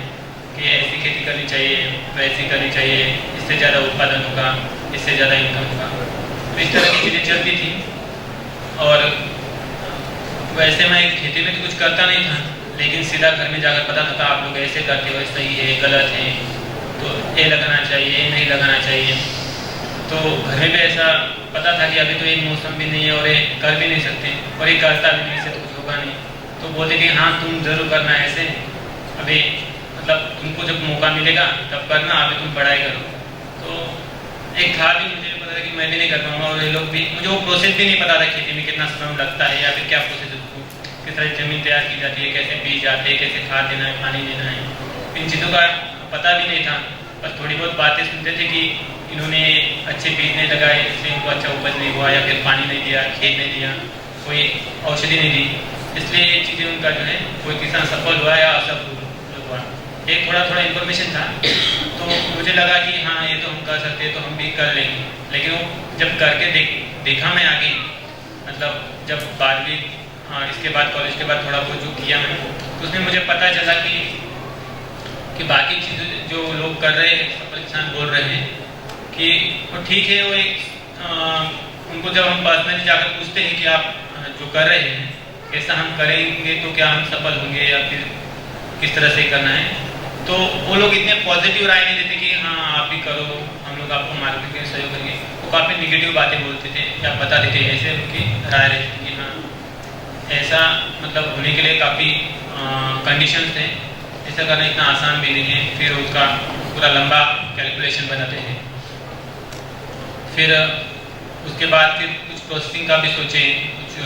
कि ऐसी खेती करनी चाहिए, वैसी करनी चाहिए, इससे ज़्यादा उत्पादन होगा, इससे ज़्यादा इनकम होगा। तो इस तरह की चीज़ें चलती थी। और वैसे मैं खेती में तो कुछ करता नहीं था, लेकिन सीधा घर में जाकर पता था आप लोग ऐसे करते हो, सही है, गलत है, तो ये लगाना चाहिए, ये नहीं लगाना चाहिए। तो घर में भी ऐसा पता था कि अभी तो एक मौसम भी नहीं है और ये कर भी नहीं सकते, और ये करता भी नहीं, इससे तो कुछ होगा नहीं। तो बोलते कि हाँ तुम जरूर करना है ऐसे, अभी मतलब तुमको जब मौका मिलेगा तब करना, अभी तुम पढ़ाई करो। तो एक था भी, मुझे पता था कि मैं भी नहीं कर पाऊंगा, और ये लोग भी, मुझे वो प्रोसेस भी नहीं पता था खेती में कितना समय लगता है, या फिर क्या प्रोसेस है, किस तरह जमीन तैयार की जाती है, कैसे बीज आते हैं, कैसे खाद देना है, पानी देना है, इन चीज़ों का पता भी नहीं था। बस थोड़ी बहुत बातें सुनते थे कि इन्होंने अच्छे बीज नहीं लगाए, इससे इनको अच्छा उपज नहीं हुआ, या फिर पानी नहीं दिया, खेत नहीं दिया, कोई औषधि नहीं दी, इसलिए ये चीज़ें उनका जो है कोई किसान सफल हुआ या असफल हुआ, एक थोड़ा थोड़ा इन्फॉर्मेशन था। तो मुझे लगा कि हाँ ये तो हम कर सकते हैं, तो हम भी कर लेंगे। लेकिन वो जब करके देखा मैं आगे, मतलब जब 12वीं, इसके बाद कॉलेज के बाद थोड़ा बहुत जो किया मैं, तो उसमें मुझे पता चला कि बाकी चीज़ें जो लोग कर रहे हैं, सफल किसान बोल रहे हैं कि वो ठीक है, वो एक उनको जब हम पर्सनली जाकर पूछते हैं कि आप जो कर रहे हैं कैसा हम करेंगे तो क्या हम सफल होंगे, या फिर किस तरह से करना है, तो वो लोग इतने पॉजिटिव राय नहीं देते कि हाँ आप भी करो, हम लोग आपको मार्केट में सहयोग करेंगे। वो काफ़ी निगेटिव बातें बोलते थे या बता देते, ऐसे उनकी राय रहती थी कि हाँ ऐसा मतलब होने के लिए काफ़ी कंडीशंस हैं, ऐसा करना इतना आसान भी नहीं है। फिर उसका पूरा लंबा कैलकुलेशन बनाते हैं। फिर उसके बाद फिर कुछ प्रोसेसिंग का भी सोचे, कुछ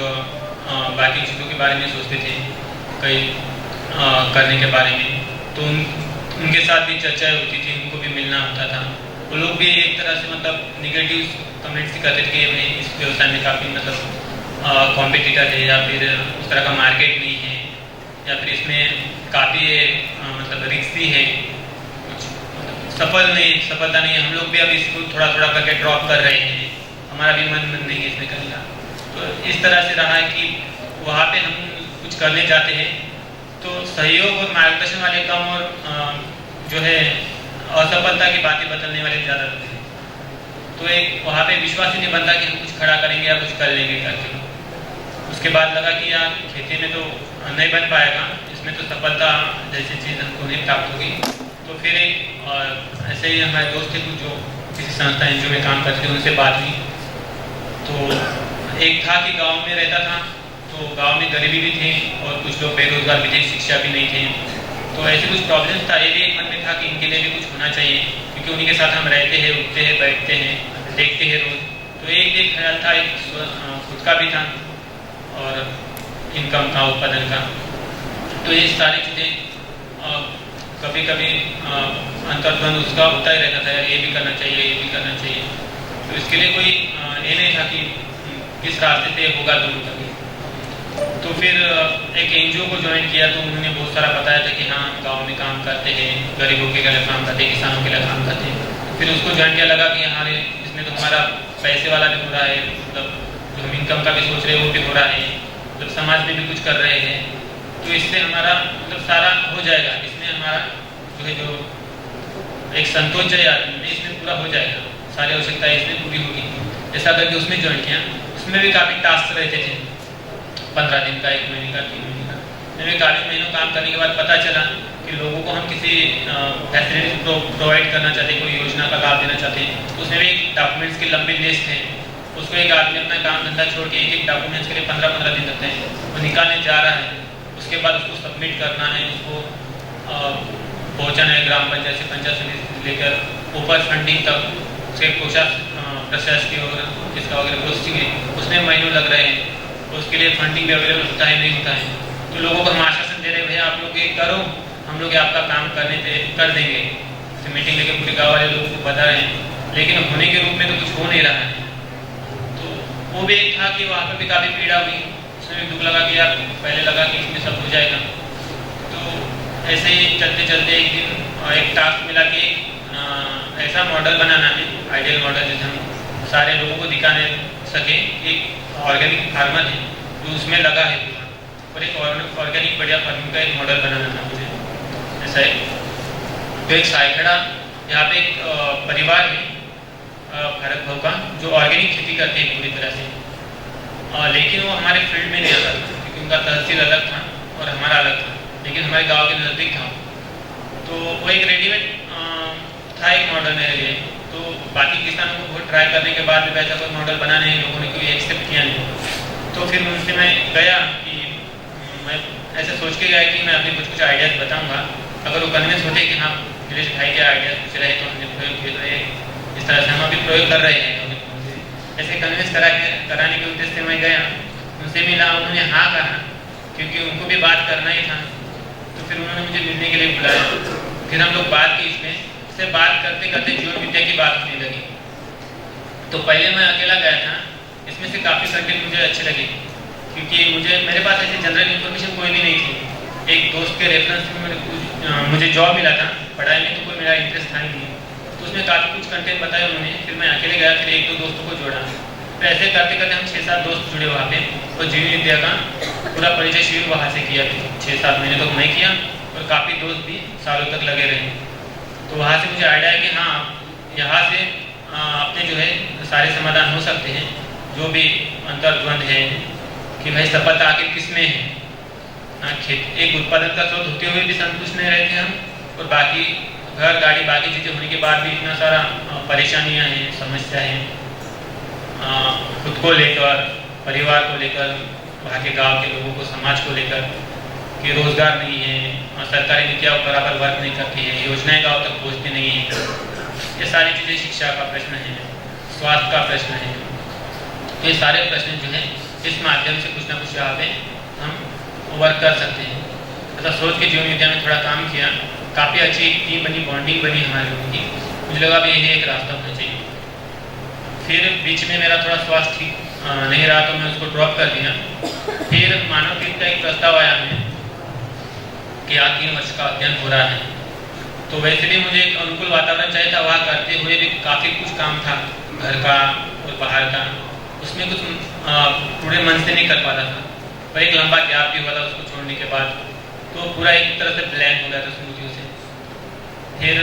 बाकी चीज़ों के बारे में सोचते थे, कई करने के बारे में। तो उनके साथ भी चर्चाएं होती थी, उनको भी मिलना होता था। वो लोग भी एक तरह से मतलब निगेटिव कमेंट्स करते थे कि भाई इस व्यवसाय में काफ़ी मतलब कॉम्पिटिटर है, या फिर उस तरह का मार्केट नहीं है, या फिर इसमें काफ़ी मतलब रिस्क भी है, कुछ मतलब सफलता नहीं है। हम लोग भी अब इसको थोड़ा थोड़ा करके ड्रॉप कर रहे हैं, हमारा भी मन नहीं है इसमें करने का। तो इस तरह से रहा है कि वहाँ पे हम कुछ करने जाते हैं तो सहयोग और मार्गदर्शन वाले कम, और जो है असफलता की बातें बदलने वाले ज़्यादा लोग हैं। तो एक वहाँ पे विश्वास ही नहीं बनता कि हम कुछ खड़ा करेंगे या कुछ कर लेंगे करके। उसके बाद लगा कि यार खेती में तो नहीं बन पाएगा, इसमें तो सफलता जैसी चीज़ हमको नहीं प्राप्त होगी। तो फिर एक ऐसे ही हमारे दोस्त थे कुछ जो किसी संस्था एनजीओ में काम करते थे, उनसे बात हुई। तो एक था कि गांव में रहता था, तो गांव में गरीबी भी थी और कुछ लोग बेरोजगार भी थे, शिक्षा भी नहीं थे। तो ऐसे कुछ प्रॉब्लम्स था। ये भी एक मन में था कि इनके लिए भी कुछ होना चाहिए, क्योंकि उन्हीं के साथ हम रहते हैं, उठते हैं, बैठते हैं, देखते हैं रोज। तो एक ख्याल था, एक खुद का भी था और इनकम का, उत्पादन का। तो ये सारी चीज़ें कभी कभी अंतर्द्वंद उसका होता ही रहता था, ये भी करना चाहिए, ये भी करना चाहिए। तो इसके लिए कोई ये नहीं था कि किस रास्ते से होगा दोनों का भी। तो फिर एक एनजीओ को ज्वाइन किया, तो उन्होंने बहुत सारा बताया था कि हाँ गांव में काम करते हैं, गरीबों के लिए काम करते हैं, किसानों के लिए काम करते हैं। फिर उसको ज्वाइन किया, लगा कि हाँ इसमें तो हमारा पैसे वाला भी हो रहा है, मतलब जो हम इनकम का भी सोच रहे हैं वो भी हो रहा है, मतलब समाज में भी कुछ कर रहे हैं। तो इससे हमारा मतलब सारा हो जाएगा, इसमें हमारा जो है जो एक संतोष जो है इसमें पूरा हो जाएगा, सारी आवश्यकताएं इसमें पूरी होगी। ऐसा करके उसमें ज्वाइन किया। उसमें भी काफ़ी टास्क रहते थे, 15 दिन का, 1 महीने का, 3 महीने का। मैंने काफ़ी महीनों काम करने के बाद पता चला कि लोगों को हम किसी फैसिलिटी प्रोवाइड करना चाहते हैं, कोई योजना का लाभ देना चाहते हैं, तो उसमें भी एक डॉक्यूमेंट्स की लंबी लिस्ट है। उसको एक आदमी अपना काम धंधा छोड़ के एक डॉक्यूमेंट्स के लिए 15-15 दिन लगते हैं, वो निकालने जा रहा है। उसके बाद उसको सबमिट करना है, उसको पहुँचाना है ग्राम पंचायत से, पंचायत समिति लेकर ऊपर फंडिंग तक, उसके प्रोसेस की और जिसका वगैरह प्रोसेसिंग है, उसमें महीनों लग रहे हैं। उसके लिए फंडिंग भी अवेलेबल होता है, नहीं होता है। तो लोगों को हम आश्वासन दे रहे हैं, भैया आप लोग ये करो, हम लोग आपका काम कर देंगे। मीटिंग लेके पूरे गाँव वाले लोगों को बता रहे हैं, लेकिन होने के रूप में तो कुछ हो नहीं रहा है। वो भी एक था कि वहाँ पर भी काफ़ी पीड़ा हुई, उसमें भी दुख लगा कि यार पहले लगा कि इसमें सब हो जाएगा। तो ऐसे ही चलते चलते एक दिन एक टास्क मिला कि ऐसा मॉडल बनाना है, आइडियल मॉडल जिसे हम सारे लोगों को दिखाने सके। एक ऑर्गेनिक फार्मर है जो उसमें लगा है पूरा, और एक ऑर्गेनिक बढ़िया फार्मिंग का एक मॉडल बनाना था मुझे। ऐसा है तो एक सायखड़ा यहाँ पे एक परिवार है भारत भाव का जो ऑर्गेनिक खेती करते हैं पूरी तरह से, लेकिन वो हमारे फील्ड में नहीं आता था क्योंकि उनका तहसील अलग था और हमारा अलग था, लेकिन हमारे गांव के नज़दीक था। तो वो एक रेडीमेड था एक मॉडल मेरे लिए। तो बाकी किसानों को बहुत ट्राई करने के बाद भी वैसा कोई मॉडल बना नहीं, लोगों ने कोई एक्सेप्ट किया नहीं। तो फिर उनसे मैं गया कि मैं ऐसे सोच के गया कि मैं अपने कुछ आइडियाज़ बताऊँगा, अगर वो कन्विंस होते कि हाँ नीलेश भाई के आइडियाज़ पूछ रहे तो हमने प्रयोग कर रहे, इस तरह से हम अभी प्रयोग कर रहे हैं। ऐसे कन्विंस कराने के उद्देश्य से मैं गया, उनसे मिला, उन्होंने हाँ कहा क्योंकि उनको भी बात करना ही था। तो फिर उन्होंने मुझे मिलने के लिए बुलाया, फिर हम लोग बात की, इससे बात करते करते जीवन विद्या की बात होने लगी। तो पहले मैं अकेला गया था, इसमें से काफ़ी कंटेंट मुझे अच्छे लगे क्योंकि मेरे पास ऐसी जनरल इन्फॉर्मेशन कोई भी नहीं थी। एक दोस्त के रेफरेंस में मुझे जॉब मिला था, पढ़ाई में तो कोई मेरा इंटरेस्ट था ही नहीं, तो उसमें काफ़ी कुछ कंटेंट बताया उन्होंने। फिर मैं अकेले गया, फिर एक दो दोस्तों को जोड़ा, तो ऐसे करते करते हम 6-7 दोस्त जुड़े वहाँ पे, और जीवन विद्या का पूरा परिचय शिविर वहाँ से किया। 6-7 महीने तक मैं किया और काफ़ी दोस्त भी सालों तक लगे रहे। तो वहाँ से मुझे आइडिया है कि हाँ यहाँ से अपने जो है सारे समाधान हो सकते हैं, जो भी अंतर्द्वंद है कि भाई सफलता आखिर किस में है। खेत एक उत्पादन का स्रोत होते हुए भी संतुष्ट नहीं रहते हम, और बाकी घर गाड़ी बाकी चीज़ें होने के बाद भी इतना सारा परेशानियां हैं, समस्या हैं खुद को लेकर, परिवार को लेकर, वहाँ के गांव के लोगों को, समाज को लेकर कि रोजगार नहीं है, सरकारी नीतियाँ बराबर वर्क नहीं करती है, योजनाएं गाँव तक पहुँचती नहीं है। ये सारी चीज़ें, शिक्षा का प्रश्न है, स्वास्थ्य का प्रश्न है। तो ये सारे प्रश्न जो है इस माध्यम से कुछ ना कुछ यहाँ पे हम वर्क कर सकते हैं। ऐसा सोच के जीवन विद्या में थोड़ा काम किया, काफ़ी अच्छी टीम बनी, बॉन्डिंग बनी हमारे लोगों की। मुझे लगा भी यही एक रास्ता होना चाहिए। फिर बीच में मेरा थोड़ा स्वास्थ्य ठीक नहीं रहा तो मैं उसको ड्रॉप कर दिया। फिर मानव पीठ का एक प्रस्ताव आया हमें कि आज 3 वर्ष का अध्ययन हो रहा है, तो वैसे भी मुझे एक अनुकूल वातावरण चाहिए था। वहाँ करते हुए भी काफ़ी कुछ काम था, घर का और बाहर का, उसमें कुछ पूरे मन से नहीं कर पाता था। पर एक लंबा गैप भी हुआ था उसको छोड़ने के बाद, तो पूरा एक तरह से ब्लैंक हो गया था स्मृतियों से। फिर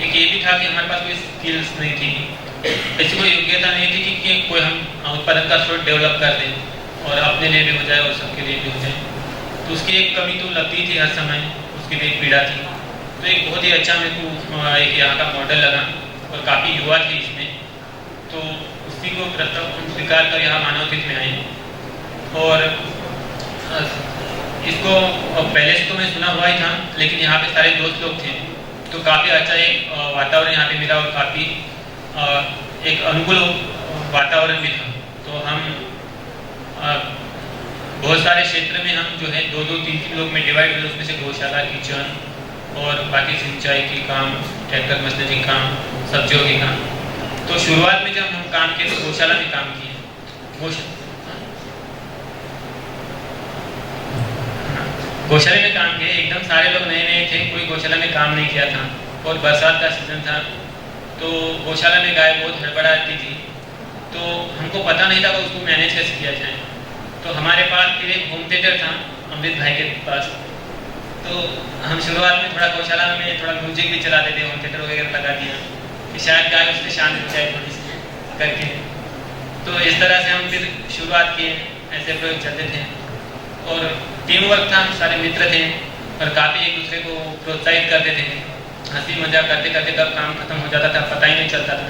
एक ये भी था कि हमारे पास कोई स्किल्स नहीं थी, ऐसी कोई योग्यता नहीं थी कि कोई हम उत्पादन का स्रोत डेवलप कर दें और अपने लिए भी हो जाए और सबके लिए भी हो जाए। तो उसकी एक कमी तो लगती थी हर समय, उसकी भी एक पीड़ा थी। तो एक बहुत ही अच्छा मेरे को एक यहाँ का मॉडल लगा और काफ़ी युवा थे इसमें, तो उसी को प्रस्ताव स्वीकार कर यहाँ मानव पीठ में आए। और इसको पहले से तो मैं सुना हुआ ही था, लेकिन यहाँ पे सारे दोस्त लोग थे, तो काफ़ी अच्छा एक वातावरण यहाँ पे मिला और काफ़ी एक अनुकूल वातावरण भी था। तो हम बहुत सारे क्षेत्र में हम जो है 2-2, 3-3 लोग में डिवाइड हुए, उसमें से गौशाला, किचन और बाकी सिंचाई की काम, ट्रैक्टर मशीनरी काम, सब्जियों के काम। तो शुरुआत में जब हम काम किए तो गौशाला में काम किए, गौशाला में काम किए। एकदम सारे लोग नए नए थे, कोई गौशाला में काम नहीं किया था और बरसात का सीजन था, तो गौशाला में गाय बहुत हड़बड़ाती थी, तो हमको पता नहीं था कि उसको मैनेज कैसे किया जाए। तो हमारे पास फिर एक होम थिएटर था अमृत भाई के पास, तो हम शुरुआत में थोड़ा गौशाला में थोड़ा म्यूजिक भी चलाते थे, होम थिएटर वगैरह लगा दिया कि शायद गाय उससे शांत हो जाए थोड़ी सी करके। तो इस तरह से हम फिर शुरुआत किए, ऐसे प्रयोग चलते थे और टीम वर्क था, हम सारे मित्र थे और काफ़ी एक दूसरे को प्रोत्साहित करते थे। हंसी मजाक करते करते कब काम खत्म हो जाता था पता ही नहीं चलता था।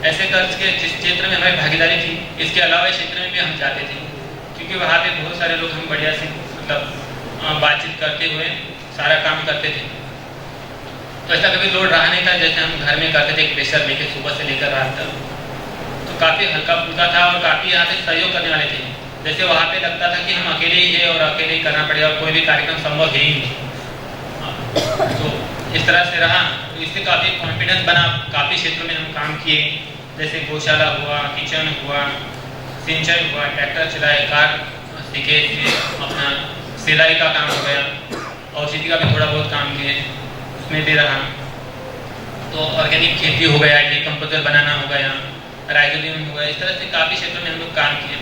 ऐसे करके जिस क्षेत्र में हमारी भागीदारी थी, इसके अलावा क्षेत्र में भी हम जाते थे, क्योंकि वहाँ पे बहुत सारे लोग हम बढ़िया से मतलब बातचीत करते हुए सारा काम करते थे। तो ऐसा कभी लोड रहा नहीं था, जैसे हम घर में करते थे प्रेशर लेके सुबह से लेकर रात तक। तो काफ़ी हल्का फुल्का था और काफ़ी यहाँ पे सहयोग करने वाले थे। जैसे वहाँ पे लगता था कि हम अकेले ही है और अकेले ही करना पड़ेगा और कोई भी कार्यक्रम संभव है ही नहीं। तो इस तरह से रहा, तो इससे काफ़ी कॉन्फिडेंस बना। काफ़ी क्षेत्रों में हम काम किए, जैसे गौशाला हुआ, किचन हुआ सिंचाई हुआ, ट्रैक्टर चलाए, कार सीखे, अपना सिलाई का काम हो गया, औषधि का भी थोड़ा बहुत काम किए, उसमें भी रहा। तो ऑर्गेनिक खेती हो गया, डिकम्पोजर बनाना हो गया, राइजोबियम हो गया, इस तरह से काफ़ी क्षेत्रों में हम लोग काम किए।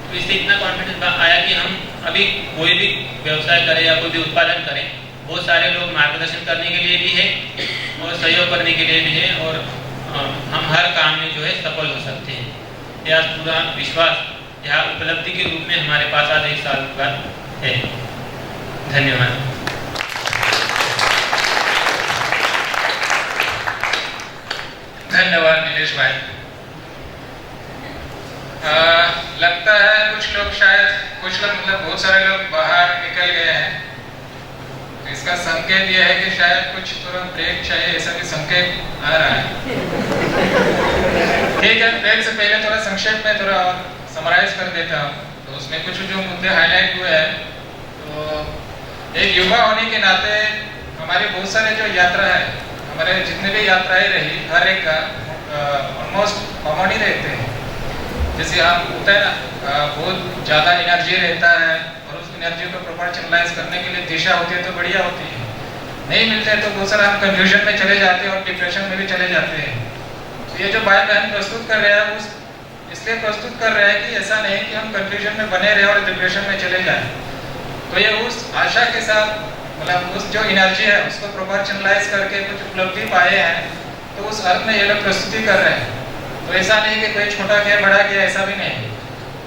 तो इससे इतना कॉन्फिडेंस आया कि हम अभी कोई भी व्यवसाय करें या कोई भी उत्पादन करें, बहुत सारे लोग मार्गदर्शन करने के लिए भी है और सहयोग करने के लिए भी है, और हम हर काम में जो है सफल हो सकते हैं। यह पूरा विश्वास यह उपलब्धि के रूप में हमारे पास आज 1 साल बाद है। धन्यवाद। धन्यवाद नीलेश भाई। लगता है कुछ लोग मतलब बहुत सारे लोग बाहर निकल गए हैं, तो इसका संकेत यह है कि शायद कुछ थोड़ा ब्रेक चाहिए, ऐसा भी संकेत आ रहा है। ठीक है, ब्रेक से पहले थोड़ा संक्षेप में थोड़ा और समराइज कर देता हूँ। तो उसमें कुछ जो मुद्दे हाईलाइट हुए हैं, तो एक युवा होने के नाते हमारी बहुत सारे जो यात्रा है, हमारे जितने भी यात्राएं रही, हर एक का ऑलमोस्ट कॉमन ही रहते हैं। जैसे हम होता है ना, बहुत ज़्यादा एनर्जी रहता है और उस एनर्जी को प्रॉपर चैनलाइज करने के लिए दिशा होती है तो बढ़िया होती है, नहीं मिलते हैं तो बहुत सारा हम कंफ्यूजन में चले जाते हैं और डिप्रेशन में भी चले जाते हैं। तो ये जो भाई बहन प्रस्तुत कर रहे हैं, उस इसलिए प्रस्तुत कर रहे हैं कि ऐसा नहीं कि हम कंफ्यूजन में बने रहे और डिप्रेशन में चले जाएं। तो ये उस आशा के साथ, मतलब उस जो एनर्जी है उसको प्रॉपर चैनलाइज करके कुछ उपलब्धि पाए हैं, तो उस अर्थ में ये लोग प्रस्तुति कर रहे हैं। तो ऐसा नहीं कि कोई छोटा किया बड़ा किया, ऐसा भी नहीं।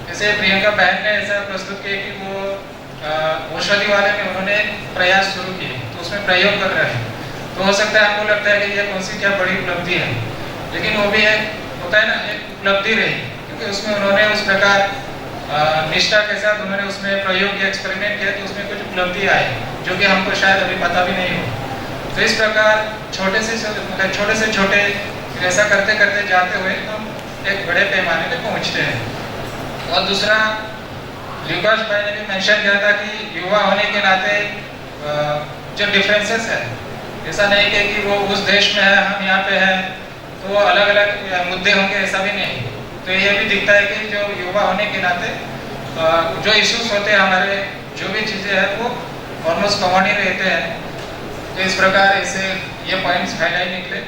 जैसे प्रियंका बहन ने ऐसा प्रस्तुत किया कि वो औषधि वाले में उन्होंने प्रयास शुरू किए, तो उसमें प्रयोग कर रहे हैं। तो हो सकता है आपको लगता है कि ये कौन सी क्या बड़ी उपलब्धि है, लेकिन वो भी एक होता है ना, एक उपलब्धि रही, क्योंकि उसमें उन्होंने उस प्रकार निष्ठा के साथ उन्होंने उसमें प्रयोग किया, एक्सपेरिमेंट किया, तो उसमें कुछ उपलब्धि आई जो कि हमको शायद अभी पता भी नहीं हो। तो इस प्रकार छोटे से छोटे ऐसा करते करते जाते हुए हम एक बड़े पैमाने पे पहुंचते हैं। और दूसरा, ल्यूकास भाई ने भी मेंशन किया था कि युवा होने के नाते जो डिफरेंसेस है, ऐसा नहीं कि वो उस देश में है हम यहाँ पे हैं तो वो अलग अलग मुद्दे होंगे, ऐसा भी नहीं। तो ये भी दिखता है कि जो युवा होने के नाते जो इश्यूज होते हैं हमारे, जो भी चीज़ें हैं वो ऑलमोस्ट कॉमन ही रहते हैं। तो इस प्रकार ऐसे ये पॉइंट्स हाईलाइट निकले।